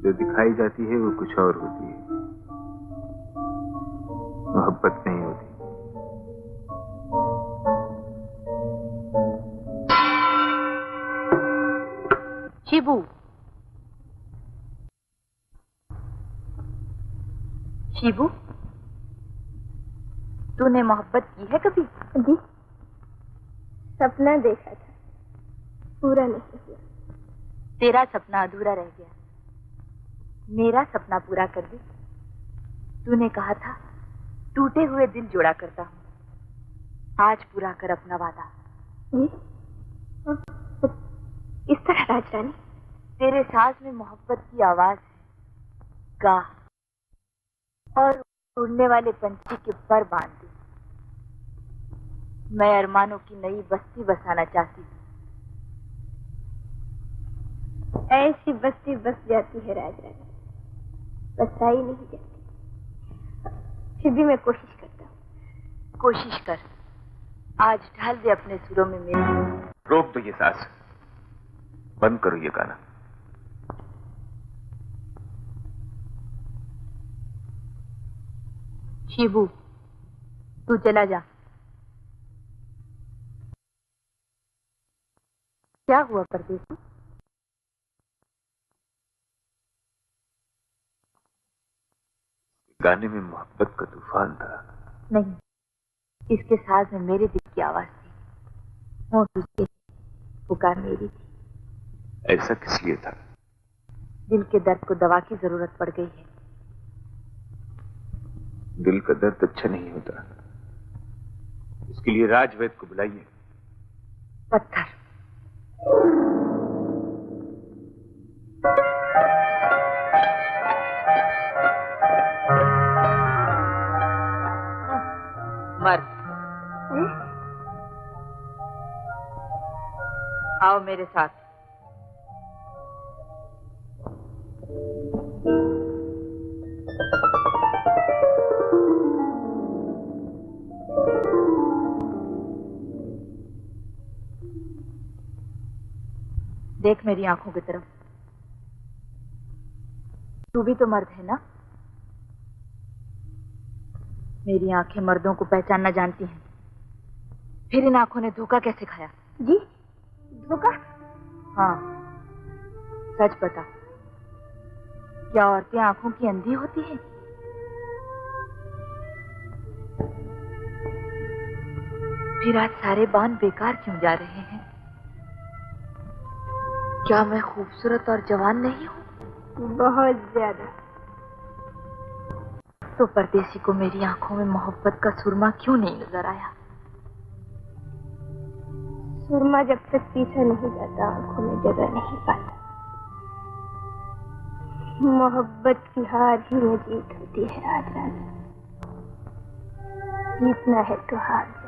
जो दिखाई जाती है वो कुछ और होती है, मोहब्बत नहीं होती। शिबू, शिबू, तूने मोहब्बत की है कभी? जी, सपना देखा था, पूरा नहीं हुआ। तेरा सपना अधूरा रह गया, मेरा सपना पूरा कर दे। तूने कहा था टूटे हुए दिल जोड़ा करता हूँ, आज पूरा कर अपना वादा। जी? इस तरह राजरानी? तेरे सांस में मोहब्बत की आवाज है, गा और उड़ने वाले पंछी के पर बांध दे। मैं अरमानों की नई बस्ती बसाना चाहती हूँ। ऐसी बस्ती बस जाती है राजरानी, बसाई नहीं जाती। फिर भी मैं कोशिश करता हूँ। कोशिश कर, आज ढाल दे अपने सुरों में मेरे। रोक दो ये सांस, बंद करो ये गाना। शिबू, तू चला जा। क्या हुआ परदेसी? गाने में मोहब्बत का तूफान था। नहीं, इसके साज में मेरे दिल की आवाज थी। होंठ उसके थे, पुकार मेरी थी। ऐसा किस लिए था? दिल के दर्द को दवा की जरूरत पड़ गई है। दिल का दर्द अच्छा नहीं होता, इसके लिए राजवैद्य को बुलाइए। पत्थर। मर्द, आओ मेरे साथ। देख मेरी आंखों की तरफ। तू भी तो मर्द है ना? मेरी आंखें मर्दों को पहचानना जानती हैं। फिर इन आंखों ने धोखा कैसे खाया? जी, धोखा? हाँ, सच बता, क्या औरतें आंखों की अंधी होती हैं? फिर आज सारे बाण बेकार क्यों जा रहे हैं? क्या मैं खूबसूरत और जवान नहीं हूँ? बहुत ज्यादा। तो परदेसी को मेरी आंखों में मोहब्बत का सुरमा क्यों नहीं नजर आया? सुरमा जब तक पीछा नहीं जाता आंखों में जगह नहीं पाता। मोहब्बत की हार ही में जीत होती है। आज राजा, जीतना है तो हार जा।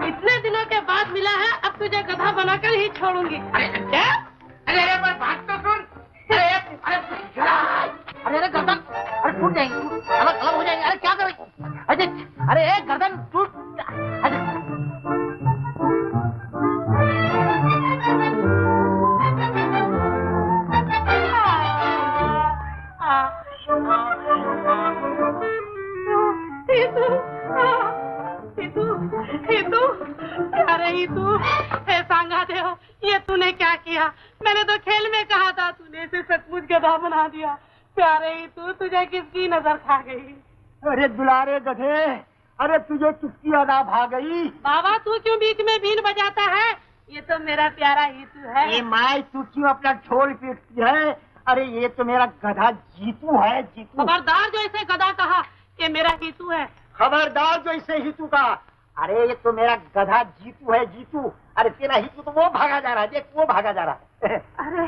इतने दिनों के बाद मिला है, अब तुझे गधा बनाकर ही छोड़ूंगी। अरे क्या? अरे एक बार बात तो सुन। अरे गर्दन, अरे टूट जाएंगे, अलग अलग हो जाएंगे। अरे क्या करें? अरे एक गर्दन टूट। तू सांगा दे हो, ये तूने क्या किया? मैंने तो खेल में कहा था, तूने इसे सचमुच गधा बना दिया। प्यारे ही तू, तुझे किसकी नजर खा गई? अरे दुलारे गधे, अरे तुझे किसकी अदा भा गई? बाबा तू क्यों बीच में बीन बजाता है? ये तो मेरा प्यारा हीतू है। ये माई, तू क्यों अपना ढोल पीटती है? अरे ये तो मेरा गधा जीतू है, जीतू। खबरदार जो इसे गधा कहा, ये मेरा हीतू है। खबरदार जो इसे हीतू कहा। अरे ये तो मेरा गधा जीतू है, जीतू। अरे तेरा हीतू तो वो भागा जा रहा है, देख वो भागा जा रहा है। अरे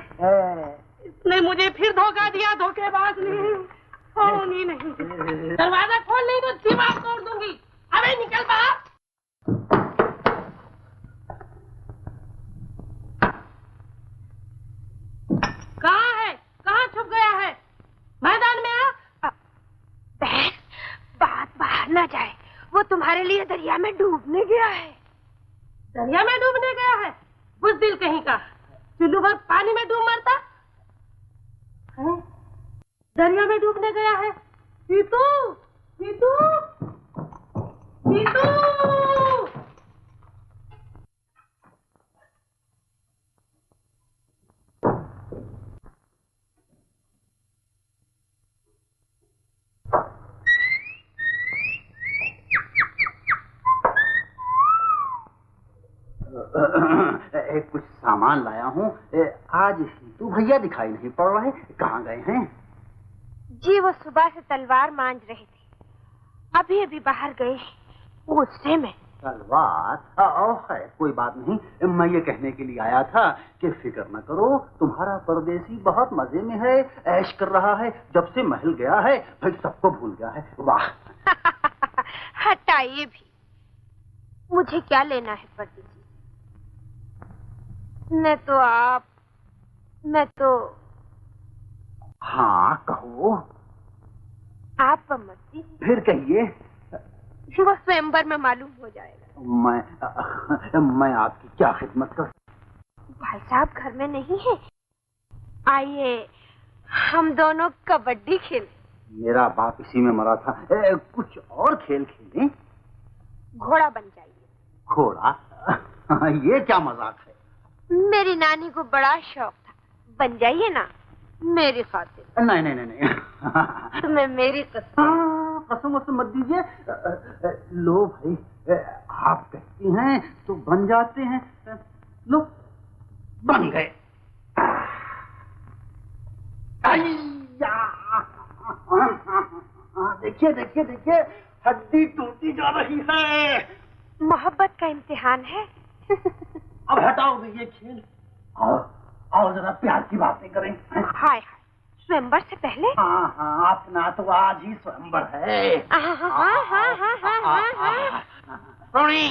इसने मुझे फिर धोखा दिया, धोखेबाज नहीं। फोन ही नहीं। दरवाजा खोल नहीं तो दीवार तोड़ दूंगी। अबे निकल बाहर। कहाँ है? कहाँ छुप गया है? मैदान में आ। बहन, बात बाहर ना जाए, वो तुम्हारे लिए दरिया में डूबने गया है। दरिया में डूबने गया है? बुज़दिल कहीं का, चुल्लू भर पानी में डूब मरता है। दरिया में डूबने गया है। हीतू, हीतू, हीतू। कुछ सामान लाया हूँ। आज हीतू भैया दिखाई नहीं पड़ रहे, कहाँ गए हैं? जी वो सुबह से तलवार मांझ रहे थे, अभी अभी बाहर गए गुस्से में। तलवार? खैर कोई बात नहीं। मैं ये कहने के लिए आया था कि फिक्र न करो, तुम्हारा परदेसी बहुत मजे में है, ऐश कर रहा है। जब से महल गया है भाई सबको भूल गया है। वाह। हटाइए भी, मुझे क्या लेना है परदेसी? मैं तो आप, मैं तो। हाँ कहो। आप मर्जी। फिर कहिए। वो स्वयंवर में मालूम हो जाएगा। मैं आपकी क्या खिदमत कर? भाई साहब घर में नहीं है, आइए हम दोनों कबड्डी खेले। मेरा बाप इसी में मरा था। कुछ और खेल खेलें? घोड़ा बन जाइए। घोड़ा? ये क्या मजाक है? मेरी नानी को बड़ा शौक था। बन जाइए ना, मेरी खातिर। नहीं नहीं नहीं नहीं। तुम्हें मेरी कसम। कसम वसम मत दीजिए। लो भाई, आप कहती हैं तो बन जाते हैं। लो, बन गए। देखिए देखिए देखिए, हड्डी टूटी जा रही है। मोहब्बत का इम्तिहान है। अब हटाओ भी ये खेल। आओ जरा प्यार की बातें करें। हाय हाय, स्वयंवर से पहले? हाँ हाँ, अपना तो आज ही स्वयंवर है। रोनी,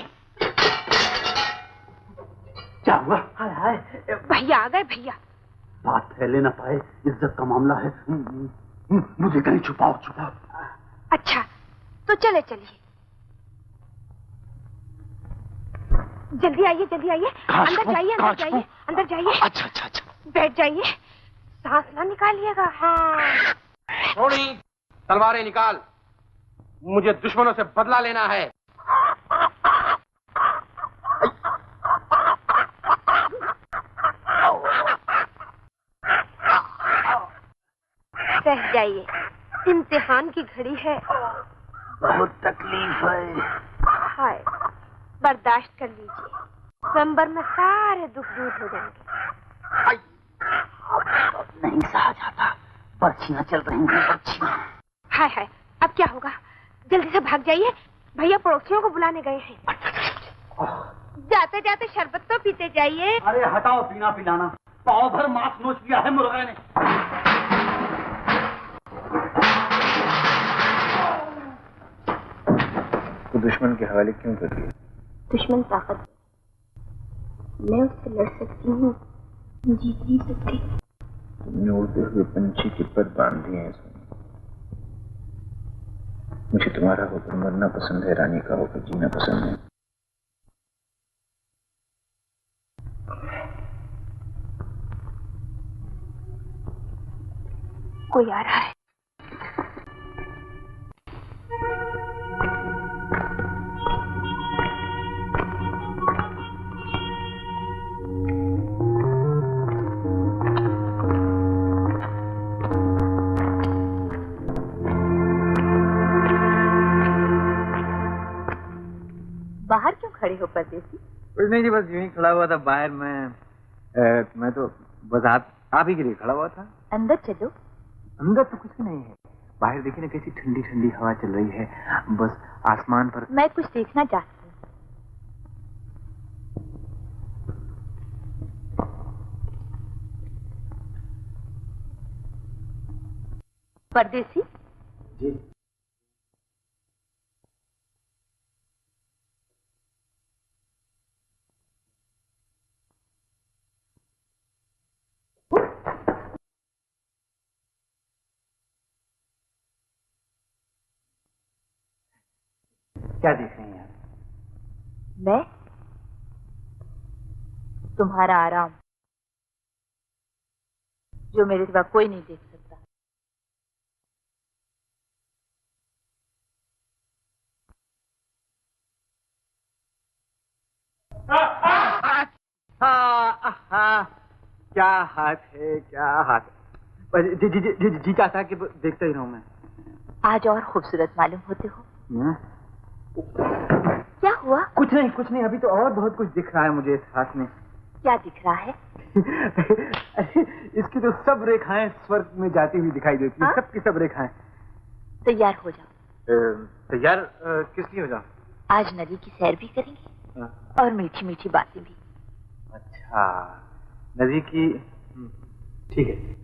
क्या हुआ? हाय हाय, भैया आ गए। भैया, बात फैले ना पाए, इज्जत का मामला है। मुझे कहीं छुपाओ छुपाओ। अच्छा तो चले चलिए। जल्दी आइए जल्दी आइए। अंदर जाइए अंदर जाइए अंदर जाइए। अच्छा अच्छा अच्छा। बैठ जाइए, सांस ना निकालिएगा। हाँ। रोनी, तलवारें निकाल, मुझे दुश्मनों से बदला लेना है। सह जाइए, इम्तिहान की घड़ी है। बहुत तकलीफ है। हाय, बर्दाश्त कर लीजिए, स्वयंवर में सारे दुख दूर हो जाएंगे। नहीं सहा जाता, पर्चियां चल रही हैं, पर्चियां। हाय हाय, अब क्या होगा? जल्दी से भाग जाइए, भैया पड़ोसियों को बुलाने गए हैं। जाते जाते शरबत तो पीते जाइए। अरे हटाओ पीना पिलाना, पाव भर मांस नोच लिया है मुर्गे ने। तो दुश्मन के हवाले क्यों कर दिया? दुश्मन ताकत है, मैं उससे लड़ सकती हूँ, जीत नहीं सकती। तुमने उड़ते हुए पंछी के पर बांध दिए हैं। मुझे तुम्हारा होकर मरना पसंद है, रानी का होकर जीना पसंद है। कोई आ रहा है। बाहर क्यों खड़े हो परदेसी? कुछ नहीं जी, बस यूं ही खड़ा हुआ था बाहर। मैं तो बस आप ही के लिए खड़ा हुआ था। अंदर चलो। अंदर तो कुछ भी नहीं है, बाहर देखिए ना कैसी ठंडी ठंडी हवा चल रही है। बस आसमान पर मैं कुछ देखना चाहती हूँ। परदेसी जी। क्या देख रही हैं आप? मैं तुम्हारा आराम, जो मेरे सिवा कोई नहीं देख सकता। क्या हाथ है, क्या हाथ। जी जी जी जी, जी चाहता है कि देखते ही रहूं मैं। आज और खूबसूरत मालूम होते हो। क्या हुआ? कुछ नहीं, अभी तो और बहुत कुछ दिख रहा है मुझे इस हाथ में। क्या दिख रहा है? इसकी तो सब रेखाएं स्वर्ग में जाती हुई दिखाई देती है। सब की सब रेखाएं। तैयार हो जाओ। तैयार किस लिए हो जाओ? आज नदी की सैर भी करेंगे और मीठी मीठी बातें भी। अच्छा, नदी की, ठीक है।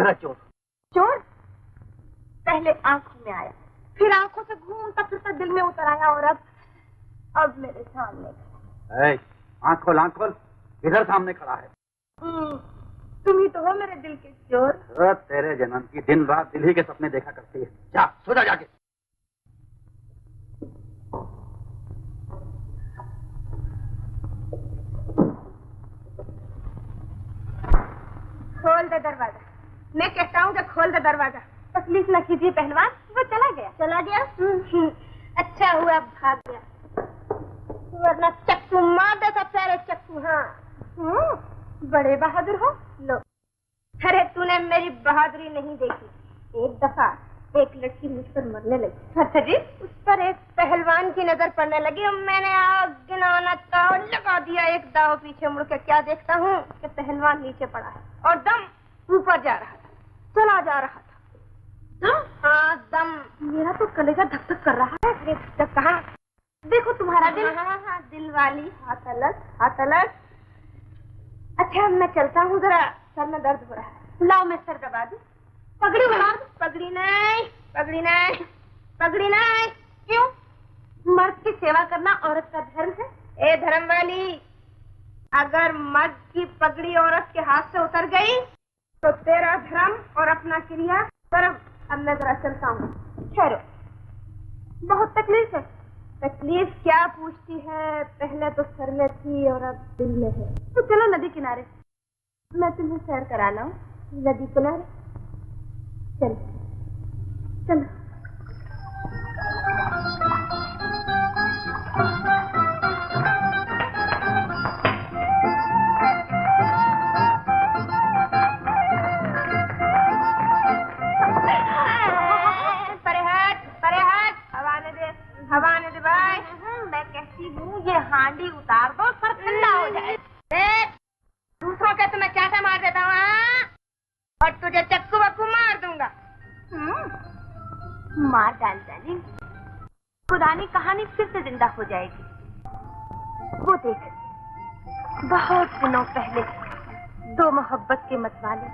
मेरा चोर। चोर पहले आंखों में आया, फिर आंखों से घूमता फिरता दिल में उतर आया, और अब मेरे सामने। आंख खोल, आंख खोल, इधर सामने खड़ा है। तुम ही तो हो मेरे दिल के चोर। तेरे जन्म की दिन रात दिल ही के सपने देखा करती है। जा सो जा जाके। खोल दे दरवाजा, मैं कहता हूँ कि खोल दे दरवाजा। तकलीफ न कीजिए पहलवान, वो चला गया। चला गया? अच्छा हुआ भाग गया, वरना चक्कू मार देता। प्यारे चक्कू। हाँ, बड़े बहादुर हो। लो। अरे तूने मेरी बहादुरी नहीं देखी। एक दफा एक लड़की मुझ पर मरने लगी। अच्छा जी? उस पर एक पहलवान की नजर पड़ने लगी और मैंने गिनौना दाव लगा दिया। एक दाव पीछे मुड़ के क्या देखता हूँ कि पहलवान नीचे पड़ा है और दम ऊपर जा रहा था, चला जा रहा था। दम? हाँ दम। मेरा तो कलेजा धक धक कर रहा है। अरे कहाँ? देखो तुम्हारा दिल। हाँ, दिल वाली। हाथ अलग, हाथ अलग। अच्छा मैं चलता हूँ, जरा सर में दर्द हो रहा है। लाओ मैं सर दबा दूं। पगड़ी बना दूं। पगड़ी नहीं, पगड़ी नहीं, पगड़ी नहीं। क्यों? मर्द की सेवा करना औरत का धर्म है। ए धर्म वाली, अगर मर्द की पगड़ी औरत के हाथ से उतर गई तो तेरा धर्म और अपना क्रिया कर्म। अब मैं जरा चलता हूँ। ठहरो, बहुत तकलीफ है। तकलीफ क्या पूछती है? पहले तो सर में थी और अब दिल में है। तो चलो नदी किनारे, मैं तुम्हें सैर करा लाऊं। नदी किनारे चलो, चलो। हवा ने दे भाई। मैं कहती हूँ ये हांडी उतार दो, सर ठंडा हो जाए। दूसरों के तो मैं चाटा मार देता हूँ और तुझे चक्कू बक्कू मार दूंगा। मार डाल जानी, पुरानी कहानी फिर से जिंदा हो जाएगी। वो देख, बहुत दिनों पहले दो मोहब्बत के मतवाले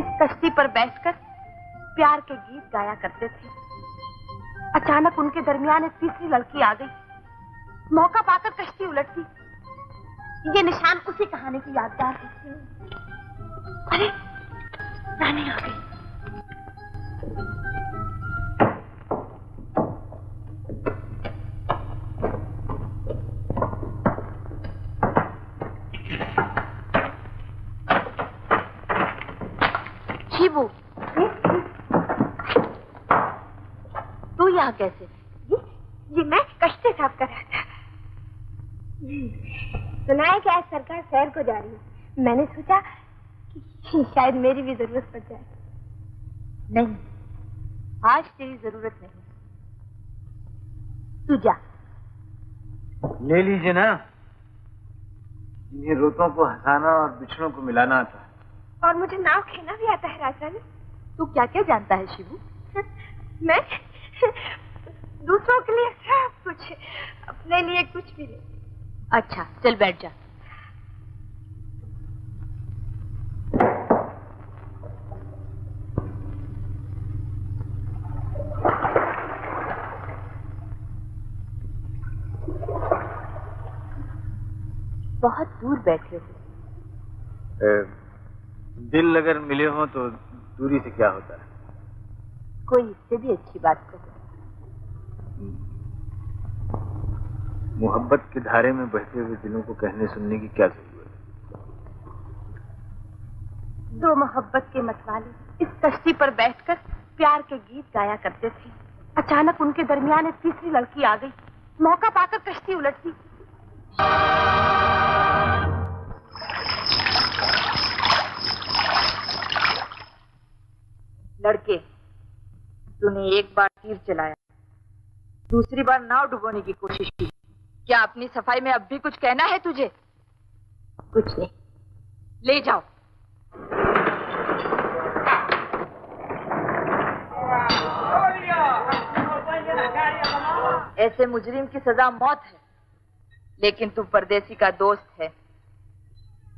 इस कश्ती पर बैठकर प्यार के गीत गाया करते थे। अचानक उनके दरमियान एक तीसरी लड़की आ गई। मौका पाकर कश्ती उलट दी। ये निशान उसी कहानी की यादगार है। अरे रानी आ गई। शिबू, तू यहाँ कैसे? ये मैं कश्ती साफ कर रहा था। सुना है कि आज सरकार शहर को जा रही है। मैंने सोचा कि शायद मेरी भी जरूरत पड़ जाए। नहीं, आज तेरी जरूरत नहीं। तू जा। ले लीजिए ना, इन्हें रोतों को हंसाना और बिछड़ों को मिलाना आता है। और मुझे नाव खेलना भी आता है राजा। तू क्या क्या जानता है शिबू? मैं दूसरों के लिए सब कुछ, अपने लिए कुछ भी नहीं। अच्छा चल बैठ जा। बहुत दूर बैठे हो। दिल अगर मिले हो तो दूरी से क्या होता है? कोई इससे भी अच्छी बात कहो। मोहब्बत की धारे में बहते हुए दिलों को कहने सुनने की क्या जरूरत है? दो मोहब्बत के मतवाले इस कश्ती पर बैठकर प्यार के गीत गाया करते थे। अचानक उनके दरमियान एक तीसरी लड़की आ गई। मौका पाकर कश्ती उलट दी। लड़के, तूने एक बार तीर चलाया, दूसरी बार नाव डुबोने की कोशिश की। क्या अपनी सफाई में अब भी कुछ कहना है तुझे? कुछ नहीं। ले जाओ। ऐसे मुजरिम की सजा मौत है, लेकिन तू परदेसी का दोस्त है।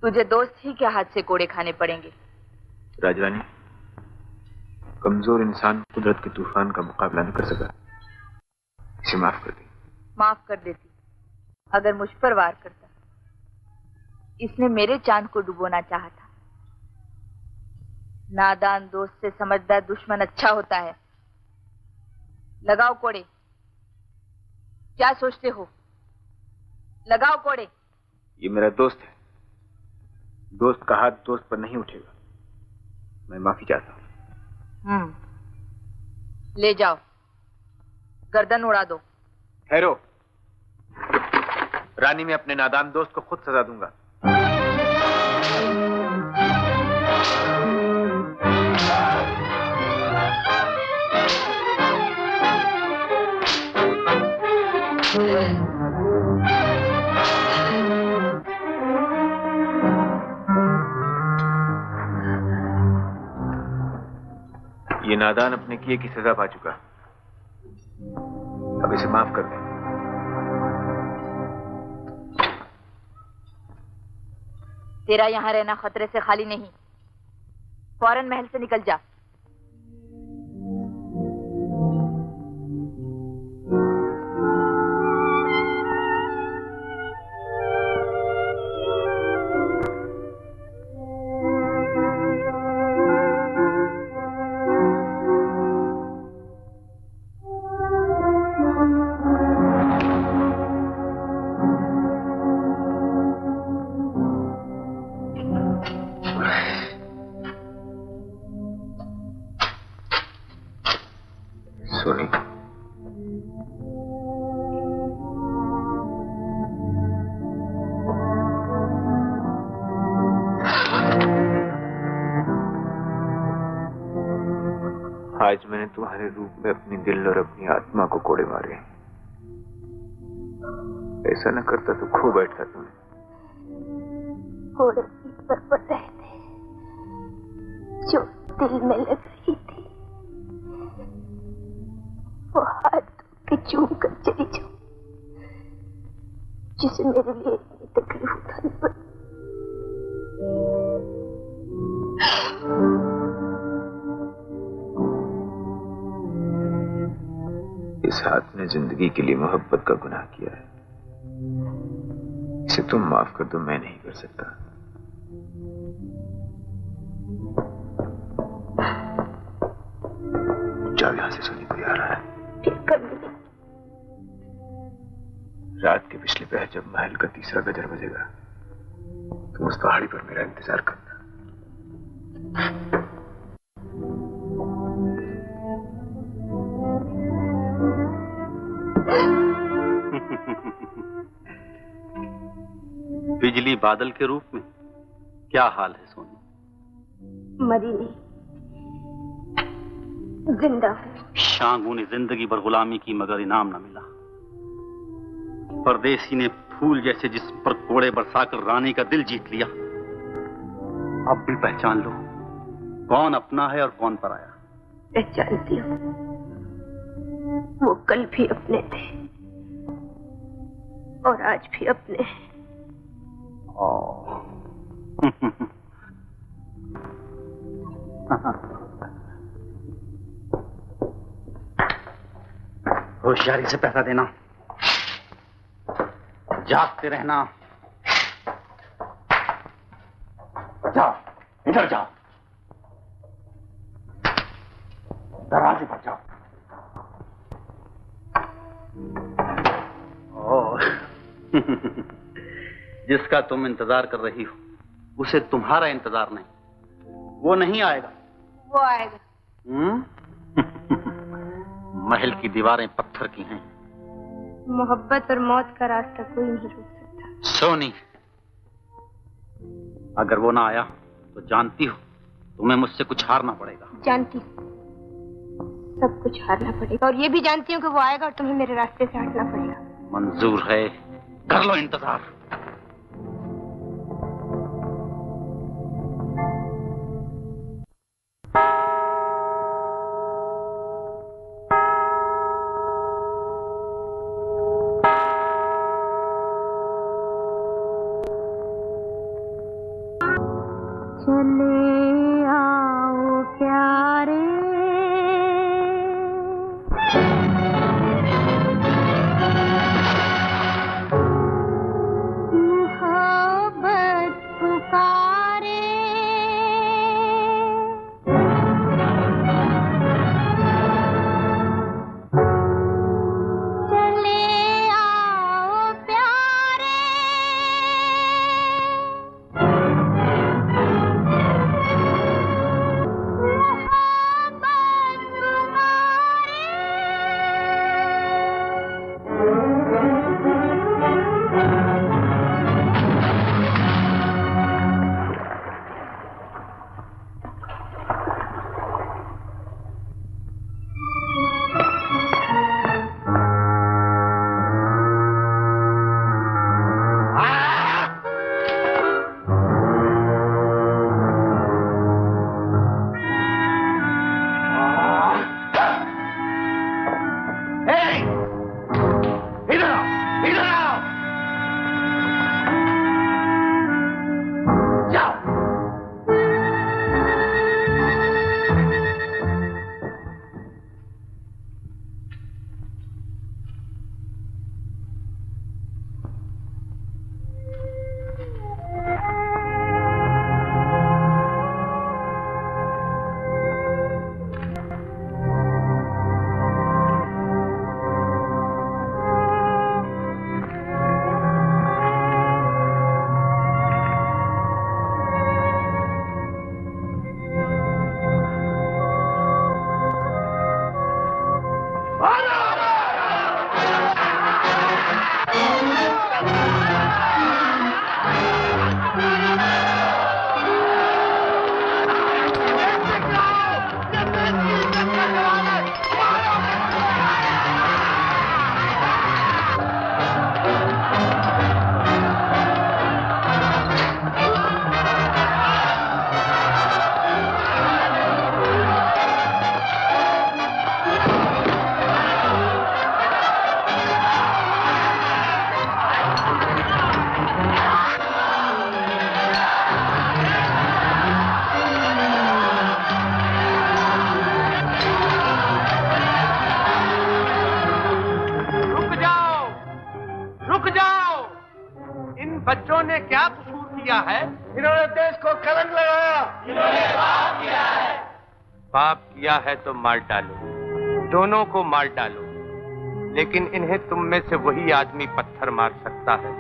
तुझे दोस्त ही के हाथ से कोड़े खाने पड़ेंगे। राजरानी, कमजोर इंसान कुदरत के तूफान का मुकाबला न कर सका, इसे माफ कर दी। माफ कर देती अगर मुझ पर वार करता। इसने मेरे चांद को डुबोना चाहा था। नादान दोस्त से समझदार दुश्मन अच्छा होता है। लगाओ कोड़े। क्या सोचते हो? लगाओ कोड़े। ये मेरा दोस्त है, दोस्त का हाथ दोस्त पर नहीं उठेगा। मैं माफी चाहता हूँ। ले जाओ, गर्दन उड़ा दो। ठहरो, रानी, मैं अपने नादान दोस्त को खुद सजा दूंगा। ये नादान अपने किए की सजा पा चुका, अब इसे माफ कर दे। तेरा यहाँ रहना खतरे से खाली नहीं। फौरन महल से निकल जा। आज मैंने तुम्हारे रूप में अपनी दिल और अपनी आत्मा को कोड़े मारे। ऐसा न करता तो खो बैठता तुम्हें। कोड़े पीठ पर पड़ रहे थे जो दिल में लग रही थी, वो हाथ के चूम कर चली जाऊं जिसे मेरे लिए इतनी तकलीफ उठानी पड़ी। इस हाथ ने जिंदगी के लिए मोहब्बत का गुनाह किया है, इसे तुम माफ कर दो, मैं नहीं कर सकता। जाओ यहां से, सोनी कोई आ रहा है। रात के पिछले पहर जब महल का तीसरा गजर बजेगा तुम उस पहाड़ी पर मेरा इंतजार करना। बिजली बादल के रूप में क्या हाल है सोनी? मरी नहीं, जिंदा हूं। शांगू ने जिंदगी भर गुलामी की मगर इनाम न मिला। परदेसी ने फूल जैसे जिस्म पर कोड़े बरसाकर रानी का दिल जीत लिया। अब भी पहचान लो कौन अपना है और कौन पराया। पहचानती हूँ, वो कल भी अपने थे और आज भी अपने हैं। होशियारी से पहरा देना, जागते रहना। जाओ, इधर जाओ, दरवाजे पर जाओ। जिसका तुम इंतजार कर रही हो उसे तुम्हारा इंतजार नहीं, वो नहीं आएगा। वो आएगा। महल की दीवारें पत्थर की हैं। मोहब्बत और मौत का रास्ता कोई नहीं रोक सकता। सोनी, अगर वो ना आया तो जानती हो तुम्हें मुझसे कुछ हारना पड़ेगा। जानती हूँ, सब कुछ हारना पड़ेगा, और ये भी जानती हूँ कि वो आएगा और तुम्हें मेरे रास्ते से हटना पड़ेगा। मंजूर है, कर लो इंतजार। चले आओ प्यारे रुक जाओ। इन बच्चों ने क्या कसूर किया है? इन्होंने देश को कलंक लगाया। इन्होंने पाप किया है। पाप किया है तो मार डालो, दोनों को मार डालो। लेकिन इन्हें तुम में से वही आदमी पत्थर मार सकता है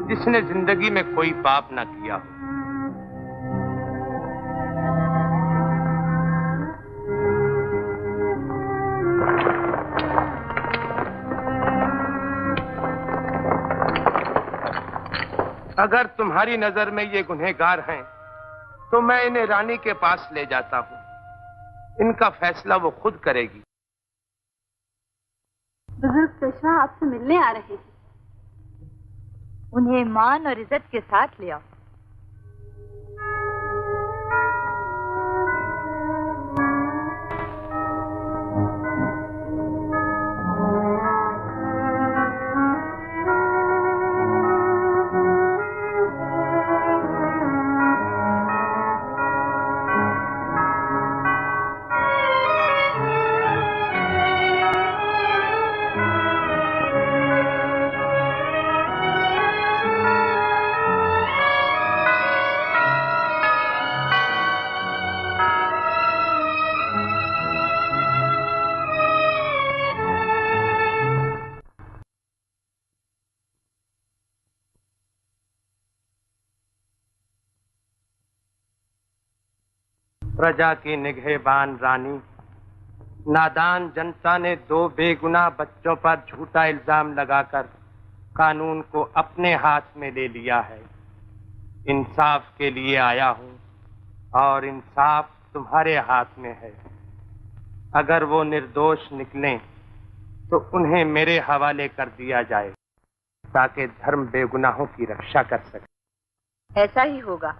जिसने जिंदगी में कोई पाप ना किया हो। अगर तुम्हारी नजर में ये गुनहगार हैं, तो मैं इन्हें रानी के पास ले जाता हूं। इनका फैसला वो खुद करेगी। बुजुर्ग पेशवा आपसे मिलने आ रहे हैं। उन्हें मान और इज्जत के साथ ले आओ। प्रजा की निगहबान रानी, नादान जनता ने 2 बेगुनाह बच्चों पर झूठा इल्जाम लगाकर कानून को अपने हाथ में ले लिया है। इंसाफ के लिए आया हूं और इंसाफ तुम्हारे हाथ में है। अगर वो निर्दोष निकलें तो उन्हें मेरे हवाले कर दिया जाए ताकि धर्म बेगुनाहों की रक्षा कर सके। ऐसा ही होगा।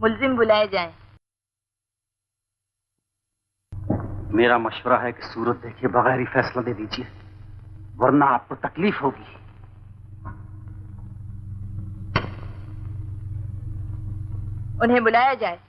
मुल्जिम बुलाए जाएं। मेरा मशवरा है कि सूरत देखे बगैर ही फैसला दे दीजिए, वरना आपको तकलीफ होगी। उन्हें बुलाया जाए।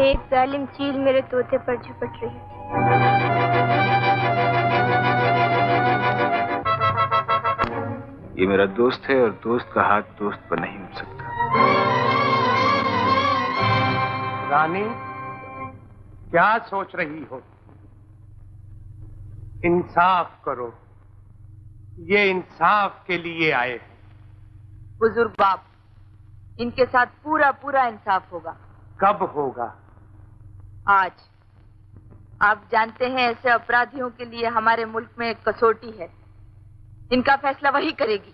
एक जालिम चील मेरे तोते पर झपट रही है। ये मेरा दोस्त है और दोस्त का हाथ दोस्त पर नहीं उठ सकता। रानी, क्या सोच रही हो? इंसाफ करो। ये इंसाफ के लिए आए हैं। बुजुर्ग बाप, इनके साथ पूरा पूरा इंसाफ होगा। कब होगा? आज। आप जानते हैं ऐसे अपराधियों के लिए हमारे मुल्क में एक कसौटी है। इनका फैसला वही करेगी।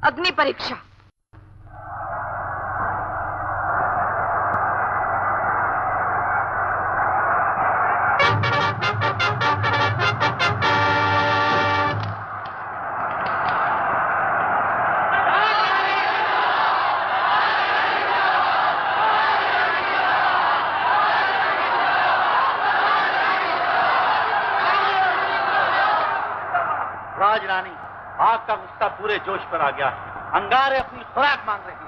अग्नि परीक्षा। राजरानी, आग का गुस्सा पूरे जोश पर आ गया है। अंगारे अपनी खुराक मांग रही है।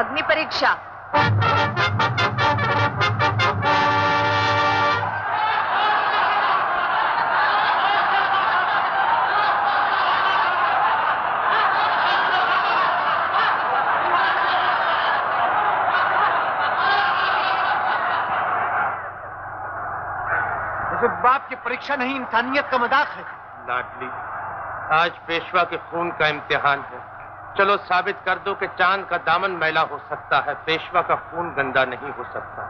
अग्नि परीक्षा। बाप की परीक्षा नहीं, इंसानियत का मजाक है। लाडली, आज पेशवा के खून का इम्तिहान है। चलो साबित कर दो कि चांद का दामन मैला हो सकता है, पेशवा का खून गंदा नहीं हो सकता।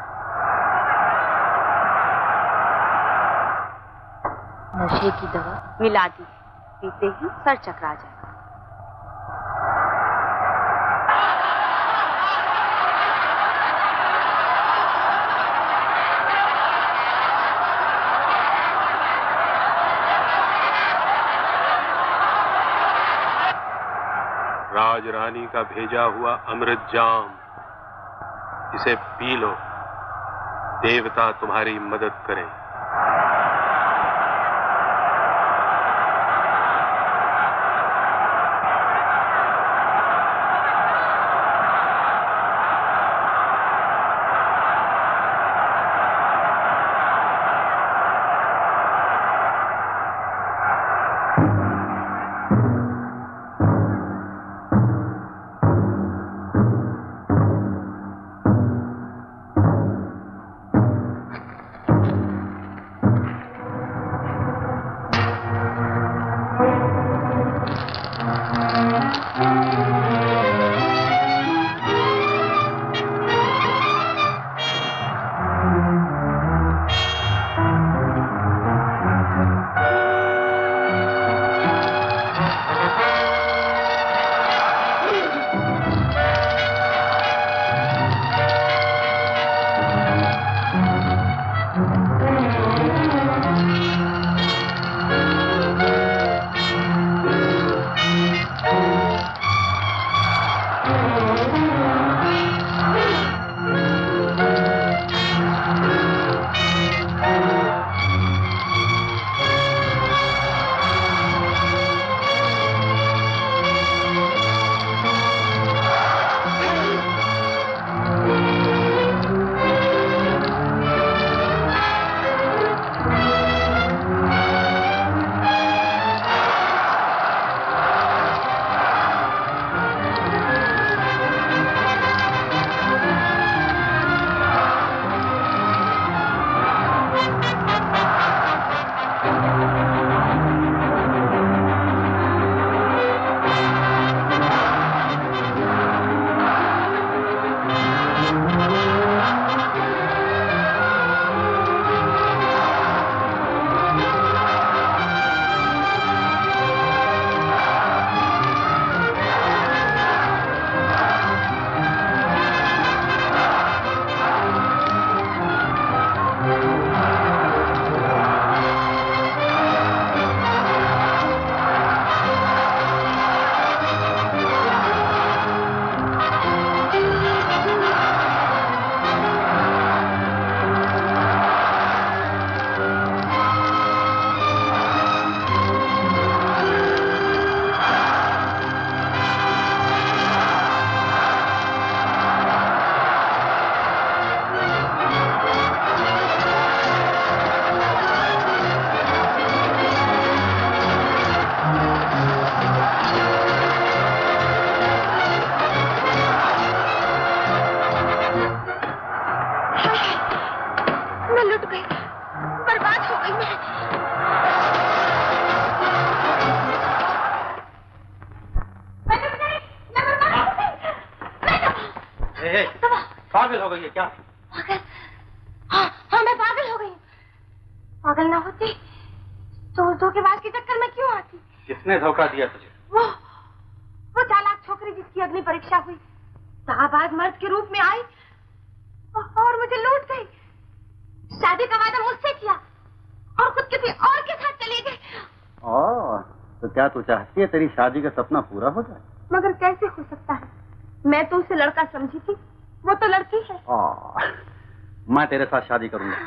नशे की दवा मिला दी, पीते ही सर चकरा जाए। राजरानी का भेजा हुआ अमृत जाम इसे पी लो, देवता तुम्हारी मदद करें। पागल हो गई है क्या? पागल? हाँ मैं पागल हो गई। पागल ना होती तो उस धोखेबाज के चक्कर में क्यों आती? किसने धोखा दिया तुझे? वो चालाक छोकरी जिसकी अग्नि परीक्षा हुई, शाहबाज मर्द के रूप में आई और मुझे लूट गई। शादी का वादा मुझसे किया और खुद किसी और के साथ चली गई। तो क्या तू चाहती है तेरी शादी का सपना पूरा हो जाए? मगर कैसे हो सकता है? मैं तो उसे लड़का समझी थी, वो तो लड़की है। मैं तेरे साथ शादी करूंगा।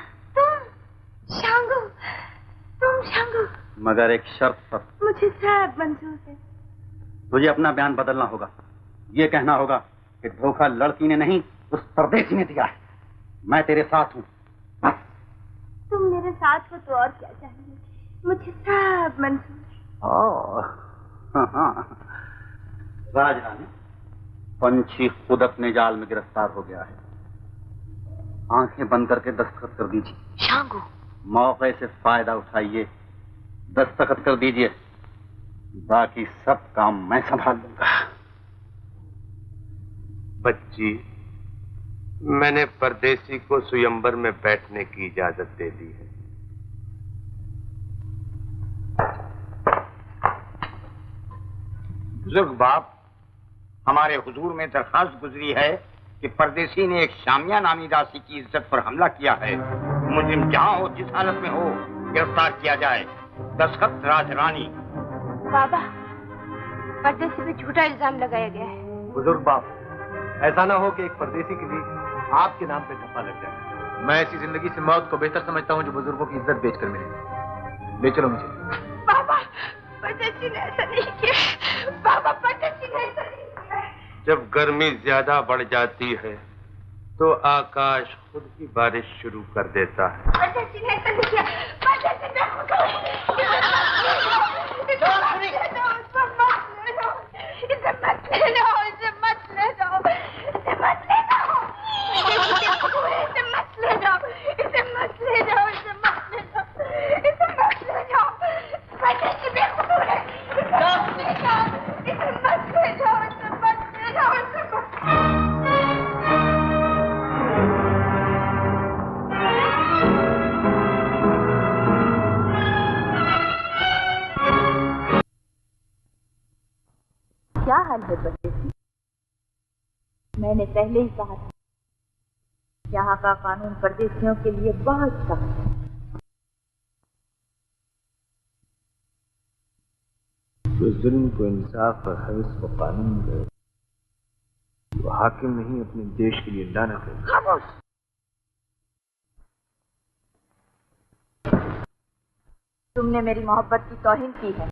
तुम शांगू, मगर एक शर्त पर। मुझे सब मंजूर है। तुझे अपना बयान बदलना होगा। ये कहना होगा कि धोखा लड़की ने नहीं उस परदेसी ने दिया है। मैं तेरे साथ हूँ। तुम मेरे साथ हो तो और क्या चाहिए? मुझे सब मंजूर है। राजरानी, पंछी खुद अपने जाल में गिरफ्तार हो गया है। आंखें बंद करके दस्तखत कर दीजिए। शांगू, मौके से फायदा उठाइए, दस्तखत कर दीजिए। बाकी सब काम मैं संभाल लूंगा। बच्ची, मैंने परदेसी को स्वयंवर में बैठने की इजाजत दे दी है। बुजुर्ग बाप, हमारे हुजूर में दरखास्त गुजरी है कि परदेसी ने एक शामिया नामी दासी की इज्जत पर हमला किया है। मुजरिम जहां हो, जिस हालत में हो, गिरफ्तार किया जाए। दस्तखत राजरानी। बाबा, परदेसी पे झूठा इल्जाम लगाया गया है। बुजुर्ग बाप, ऐसा ना हो कि एक परदेसी के लिए आपके नाम पे धब्बा लग जाए। मैं ऐसी जिंदगी से मौत को बेहतर समझता हूँ जो बुजुर्गों की इज्जत बेचकर मिले। ले चलो मुझे। बाबा, पंडित जी ने ऐसा नहीं किया। बाबा, पंडित जी ने ऐसा नहीं किया। जब गर्मी ज्यादा बढ़ जाती है तो आकाश खुद ही बारिश शुरू कर देता है। पंडित जी ने ऐसा नहीं किया। पंडित जी ने खुद इसे मत ले लो, इसे मत ले लो, इसे मत ले लो, इसे मत ले लो, इसे मत ले लो, इसे मत ले लो, इसे मत ले लो। पंडित जी बेकसूर है, इसे मत ले लो, इसे मत ले लो, इसे मत ले लो, इसे मत। क्या हाल है परदेसी? मैंने पहले ही कहा था, यहाँ का कानून परदेसियों के लिए बहुत सख्त है। जो जुल्म को इंसाफ और हवस को कानून दे, वो हाकिम नहीं अपने देश के लिए लानत है। खामोश। तुमने मेरी मोहब्बत की तौहीन की है,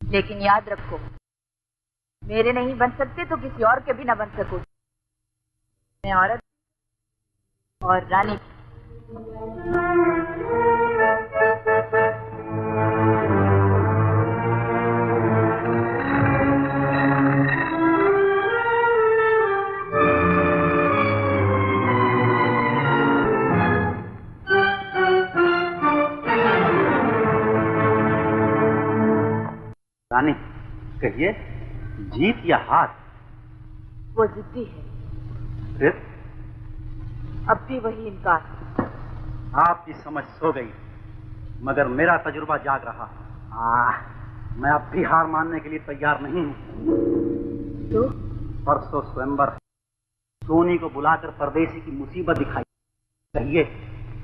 लेकिन याद रखो, मेरे नहीं बन सकते तो किसी और के भी ना बन सको। मैं औरत और रानी। रानी, कहिए, जीत या हार? वो जिद्दी है। फिर अब भी वही इनकार। आपकी समझ सो गई, मगर मेरा तजुर्बा जाग रहा। मैं अब भी हार मानने के लिए तैयार नहीं हूँ। तो परसों स्वयंवर, सोनी को बुलाकर परदेसी की मुसीबत दिखाई। कहिए,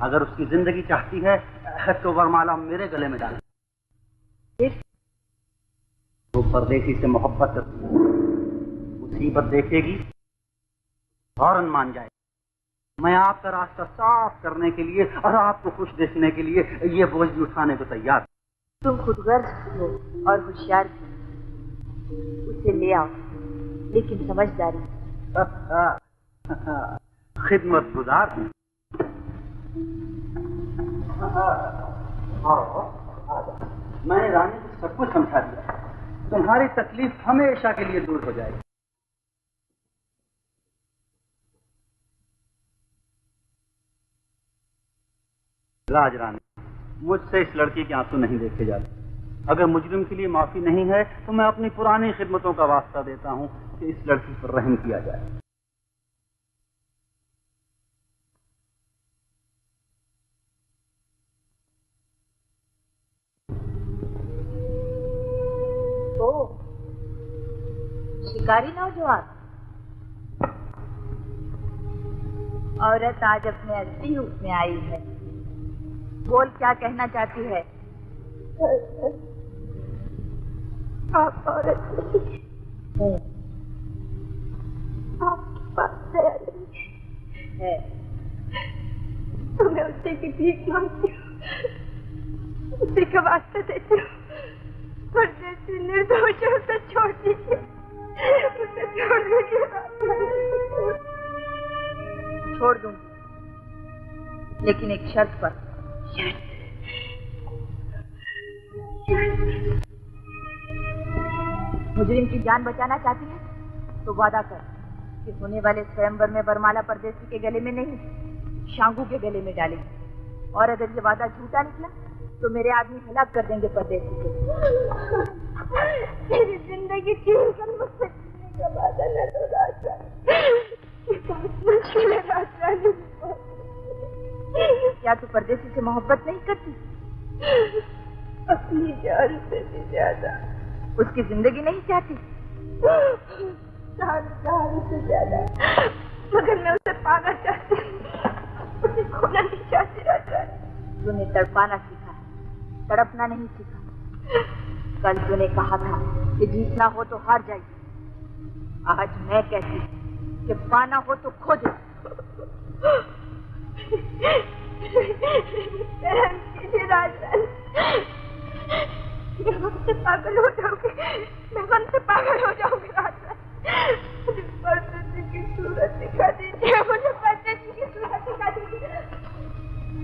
अगर उसकी जिंदगी चाहती है तो वरमाला मेरे गले में डाले। फिर वो परदेसी से मोहब्बत करती है, मुसीबत देखेगी फौरन मान जाए। मैं आपका रास्ता साफ करने के लिए और आपको खुश देखने के लिए ये बोझ भी उठाने को तैयार। तुम खुदगर्ज हो और होशियार भी। उसे ले आओ, लेकिन समझदारी। खिदमत गुजार हूँ। मैंने रानी को सब कुछ समझा दिया। तुम्हारी तकलीफ हमेशा के लिए दूर हो जाएगी। राजरानी, मुझसे इस लड़की के आंसू नहीं देखे जाते। अगर मुजरिम के लिए माफी नहीं है तो मैं अपनी पुरानी खिदमतों का वास्ता देता हूं कि इस लड़की पर रहम किया जाए। ओ, शिकारी नौजवान औरत आज अपने असली रूप में आई है। बोल, क्या कहना चाहती है? आप औरत नहीं, आपके पास दया नहीं है। तो मैं उसी की भीख मांगती हूँ, उसी का वास्ता देती हूँ। परदेसी निर्दोष है, उसे छोड़ दीजिए, उसे छोड़ दीजिए। छोड़ दूंगी, लेकिन एक शर्त पर। मुजरिम की जान बचाना चाहती है तो वादा कर कि होने वाले स्वयंवर में वरमाला परदेसी के गले में नहीं, शांगू के गले में डालेगी। और अगर ये वादा झूठा निकला तो मेरे आदमी हलाक कर देंगे परदेसी को। मेरी जिंदगी छीन कर मुझसे जीने का वादा न दो राजरानी। बहुत मुश्किल है राजरानी। क्या तू परदेसी से मोहब्बत नहीं करती? अपनी जान से भी ज्यादा। उसकी जिंदगी नहीं चाहती? जान से ज्यादा। मगर मैं उसे पाना चाहती हूँ, उसे खोना नहीं चाहती राजरानी। तूने तड़पाना सीखा है, तड़पना नहीं सीखा। कल तूने कहा था कि जीतना हो तो हार जाइए। आज मैं कहती हूँ कि पाना हो तो खो दे। राजन, मैं गम से पागल हो जाऊंगी, मैं गम से पागल हो जाऊंगी राजन। मुझे परदेसी की सूरत दिखा दीजिए, मुझे परदेसी की सूरत दिखा दीजिए।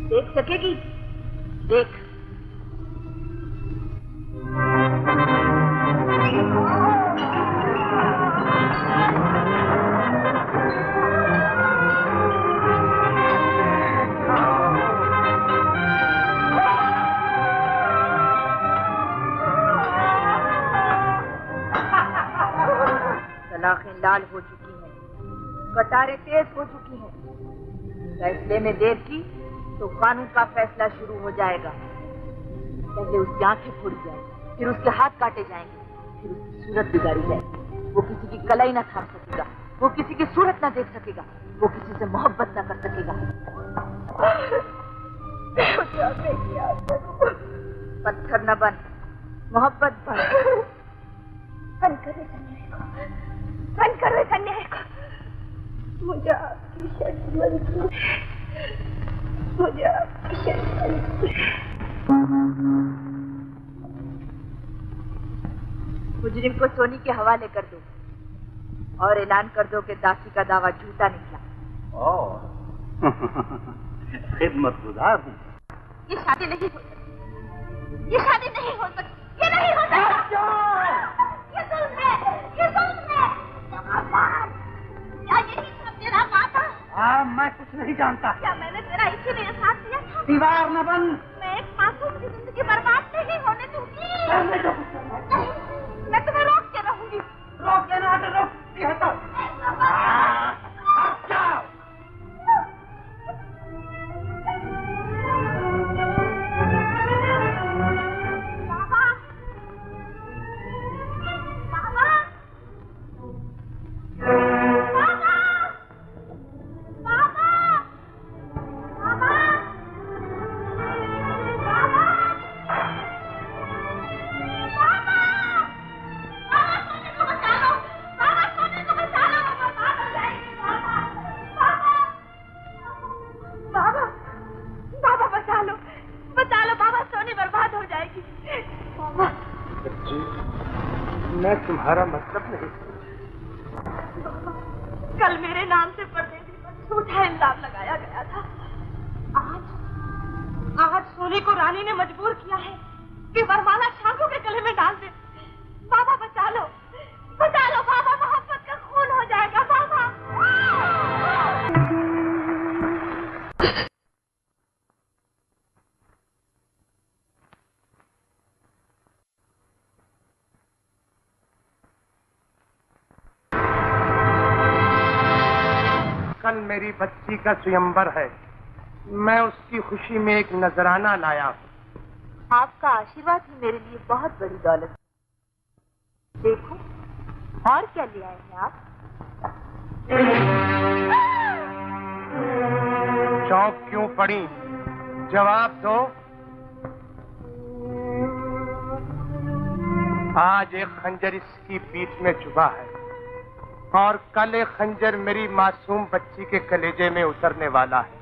देख सकेगी? देख। सलाखें लाल हो चुकी हैं, कटारें तेज हो चुकी हैं। फैसले में देर की तो कानून का फैसला शुरू हो जाएगा। पहले उसकी आंखें फोड़ी जाएंगी, फिर उसके हाथ काटे जाएंगे, फिर उसकी सूरत बिगाड़ी जाएगी। वो किसी की कलाई न थाम सकेगा, वो किसी की सूरत न देख सकेगा, वो किसी से मोहब्बत न कर सकेगा। पत्थर न बन, मोहब्बत बन। बंद कर इस अन्याय को, बंद करो इस अन्याय को। मुझे आपकी शर्त मंजूर है, मुझे आपकी शर्त मंजूर है। मुजरिम को सोनी के हवाले कर दो और ऐलान कर दो कि दासी का दावा झूठा निकला। खिदमतगुजार हूँ। ये शादी नहीं हो सकती, ये शादी नहीं हो सकती, ये नहीं हो सकता। ये जुल्म है, ये जुल्म है। क्या यही सब तेरा वादा? मैं कुछ नहीं जानता। क्या मैंने तेरा इसीलिए साथ दिया था? दीवार न बन। मैं एक मासूम की जिंदगी बर्बाद नहीं होने दूंगी। मैं तुम्हें रोक के रहूंगी। रोक देना है तो रोकती है तो। जाओ। मैं तुम्हारा मतलब नहीं। कल मेरे नाम से परदेसी पर झूठा इल्जाम लगाया गया था। आज सोनी को रानी ने मजबूर किया है कि वरमाला शांगू के गले में डाल दे। बाबा बचा लो बाबा, मोहब्बत का खून हो जाएगा बाबा। कल मेरी बच्ची का स्वयंवर है, मैं उसकी खुशी में एक नजराना लाया हूँ। आपका आशीर्वाद ही मेरे लिए बहुत बड़ी दौलत है। देखो और क्या ले आए हैं आप? चौंक क्यों पड़ी? जवाब दो। आज एक खंजर इसकी पीठ में चुभा है और कल एक खंजर मेरी मासूम बच्ची के कलेजे में उतरने वाला है।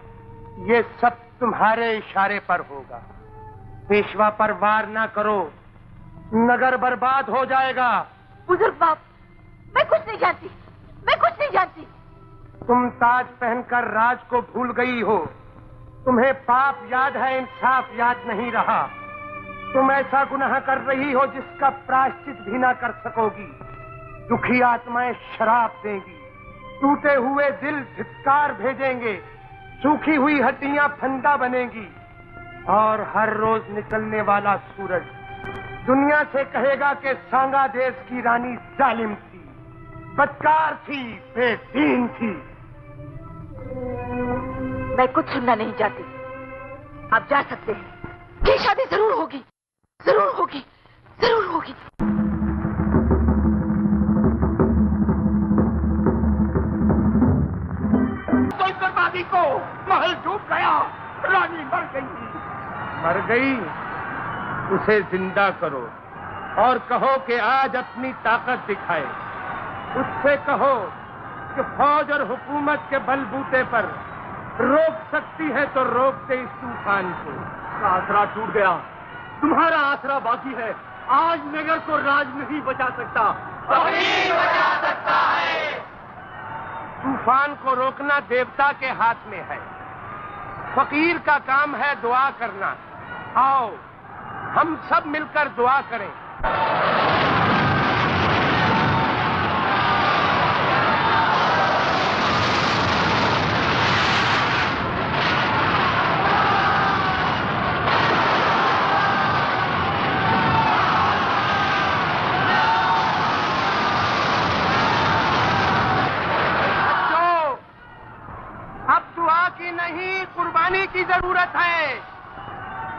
ये सब तुम्हारे इशारे पर होगा। पेशवा पर वार ना करो, नगर बर्बाद हो जाएगा। बुजुर्ग बाप, मैं कुछ नहीं जानती, मैं कुछ नहीं जानती। तुम ताज पहनकर राज को भूल गई हो। तुम्हें पाप याद है, इंसाफ याद नहीं रहा। तुम ऐसा गुनाह कर रही हो जिसका प्रायश्चित भी ना कर सकोगी। दुखी आत्माएं शराब देंगी, टूटे हुए दिल धिक्कार भेजेंगे, सूखी हुई हड्डियां फंदा बनेंगी और हर रोज निकलने वाला सूरज दुनिया से कहेगा कि सांगा देश की रानी जालिम थी, बदकार थी, बेदीन थी। मैं कुछ सुनना नहीं चाहती। आप जा सकते हैं। ये शादी जरूर होगी, जरूर होगी, जरूर होगी। तो इस बर्बादी को महल डूब गया, रानी मर गई। मर गई? उसे जिंदा करो और कहो कि आज अपनी ताकत दिखाए। उससे कहो कि फौज और हुकूमत के बलबूते पर रोक सकती है तो रोक दे इस तूफान को। आसरा टूट गया, तुम्हारा आसरा बाकी है। आज नगर को राज नहीं बचा सकता, फकीर बचा सकता है। तूफान को रोकना देवता के हाथ में है, फकीर का काम है दुआ करना। आओ हम सब मिलकर दुआ करें। नहीं, कुर्बानी की जरूरत है।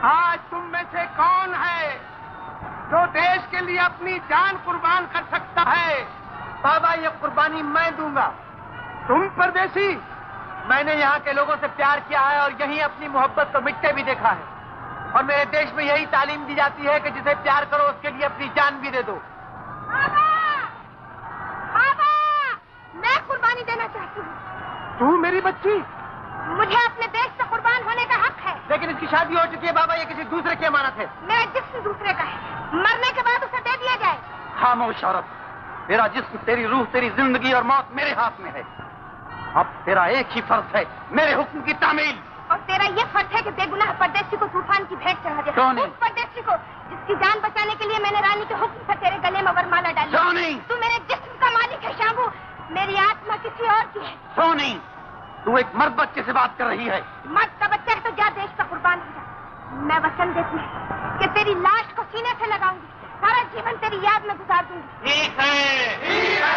आज तुम में से कौन है जो देश के लिए अपनी जान कुर्बान कर सकता है? बाबा, ये कुर्बानी मैं दूंगा। तुम परदेसी? मैंने यहाँ के लोगों से प्यार किया है और यहीं अपनी मोहब्बत को मिटते भी देखा है। और मेरे देश में यही तालीम दी जाती है कि जिसे प्यार करो उसके लिए अपनी जान भी दे दो। बाबा, बाबा, मैं कुर्बानी देना चाहती हूँ। तू मेरी बच्ची? मुझे अपने देश से कुर्बान होने का हक है। लेकिन इसकी शादी हो चुकी है बाबा, ये किसी दूसरे की अमानत है। मेरा जिस्म दूसरे का है, मरने के बाद उसे दे दिया जाए। खामोश औरत, तेरा जिस्म, तेरी रूह, तेरी जिंदगी और मौत मेरे हाथ में है। अब तेरा एक ही फर्ज है, मेरे हुक्म की तामील। और तेरा ये फर्ज है कि बेगुनाह परदेसी को तूफान की भेंट चढ़ा दे। उस परदेसी को जिसकी जान बचाने के लिए मैंने रानी के हुक्म से तेरे गले में वरमाला डाली। तू मेरे जिस्म का मालिक है शांभू, मेरी आत्मा किसी और की है। सोनी, तू एक मर्द बच्चे से बात कर रही है। मर्द का बच्चा है तो जा देश का कुर्बान हो जा। मैं वचन देती हूँ कि तेरी लाश को सीने से लगाऊंगी, सारा जीवन तेरी याद में गुजार दूंगी। ठीक है, ठीक है।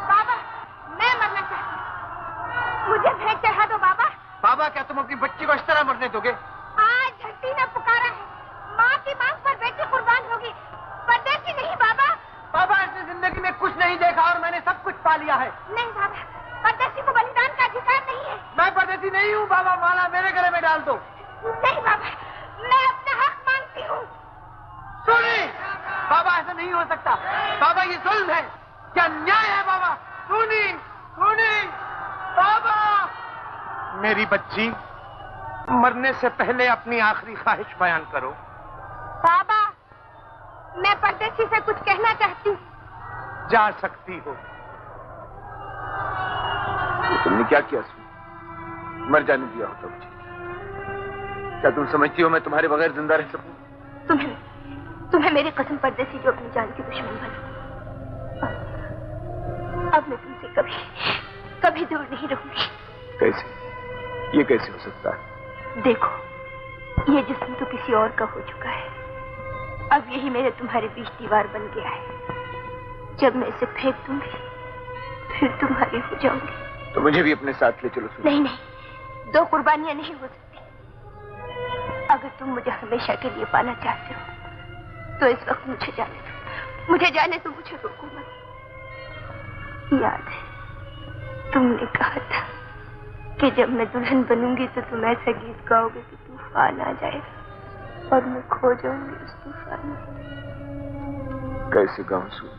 बाबा, मैं मरना चाहती हूँ, मुझे भेंट चढ़ा दो बाबा। बाबा, क्या तुम अपनी बच्ची को इस तरह मरने दोगे? आज धरती ने पुकारा है, माँ की मांग पर बेटी कुर्बान होगी, परदेसी नहीं बाबा। बाबा, ऐसी जिंदगी में कुछ नहीं देखा और मैंने सब कुछ पा लिया है। नहीं बाबा, परदेसी को बलिदान का अधिकार नहीं है। मैं परदेसी नहीं हूँ बाबा, माला मेरे गले में डाल दो। नहीं बाबा, मैं अपना हक मांगती हूँ। सुनी बाबा, ऐसा नहीं हो सकता बाबा, ये जुल्म है, क्या अन्याय है बाबा। सुनी सुनी बाबा। मेरी बच्ची, मरने से पहले अपनी आखिरी ख्वाहिश बयान करो। बाबा, मैं परदेसी से कुछ कहना चाहती हूँ। जा सकती हो। तुमने क्या किया? मर जाने दिया होता मुझे। क्या तुम समझती हो मैं तुम्हारे बगैर जिंदा रह सकूं? तुम्हें मेरी कसम परदेसी जो अपनी जान की दुश्मन बनो। अब मैं तुमसे कभी दूर नहीं रहूंगी। कैसे? ये कैसे हो सकता है? देखो, ये जिस्म तो किसी और का हो चुका है, अब यही मेरे तुम्हारे बीच दीवार बन गया है। जब मैं इसे फेंक दूंगी फिर तुम्हारी हो जाऊंगी। तो मुझे भी अपने साथ ले चलो। नहीं नहीं, दो कुर्बानियां नहीं हो सकती। अगर तुम मुझे हमेशा के लिए पाना चाहते हो तो इस वक्त मुझे जाने दो, मुझे जाने दो, मुझे रोको मत। याद है तुमने कहा था कि जब मैं दुल्हन बनूंगी तो तुम ऐसा गीत गाओगे कि तूफान आ जाएगा और मैं खो जाऊंगी उस तूफान में। कैसे गाऊं सुन?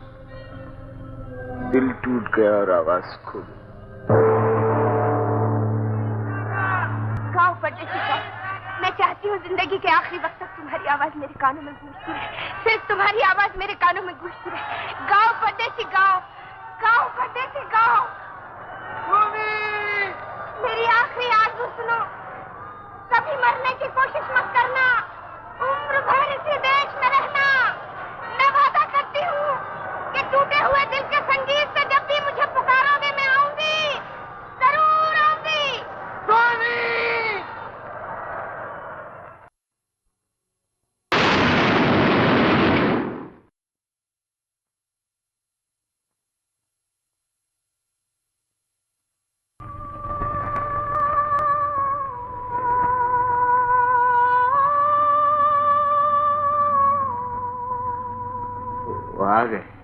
दिल टूट गया और आवाज खो गई। गाओ परदेसी गाओ, मैं चाहती हूँ जिंदगी के आखिरी वक्त तक तुम्हारी आवाज मेरे कानों में गूंजती रहे, सिर्फ तुम्हारी आवाज मेरे कानों में गूंजती रहे। गाओ परदेसी गाओ, गाओ परदेसी गाओ। मेरी आखिरी आरज़ू सुनो, कभी मरने की कोशिश मत करना, उम्र भर इसी देश में रहना। मैं वादा करती हूँ कि टूटे हुए दिल के संगीत से जब भी मुझे पुकारोगे मैं आऊंगी, जरूर आऊंगी। वो आ गए।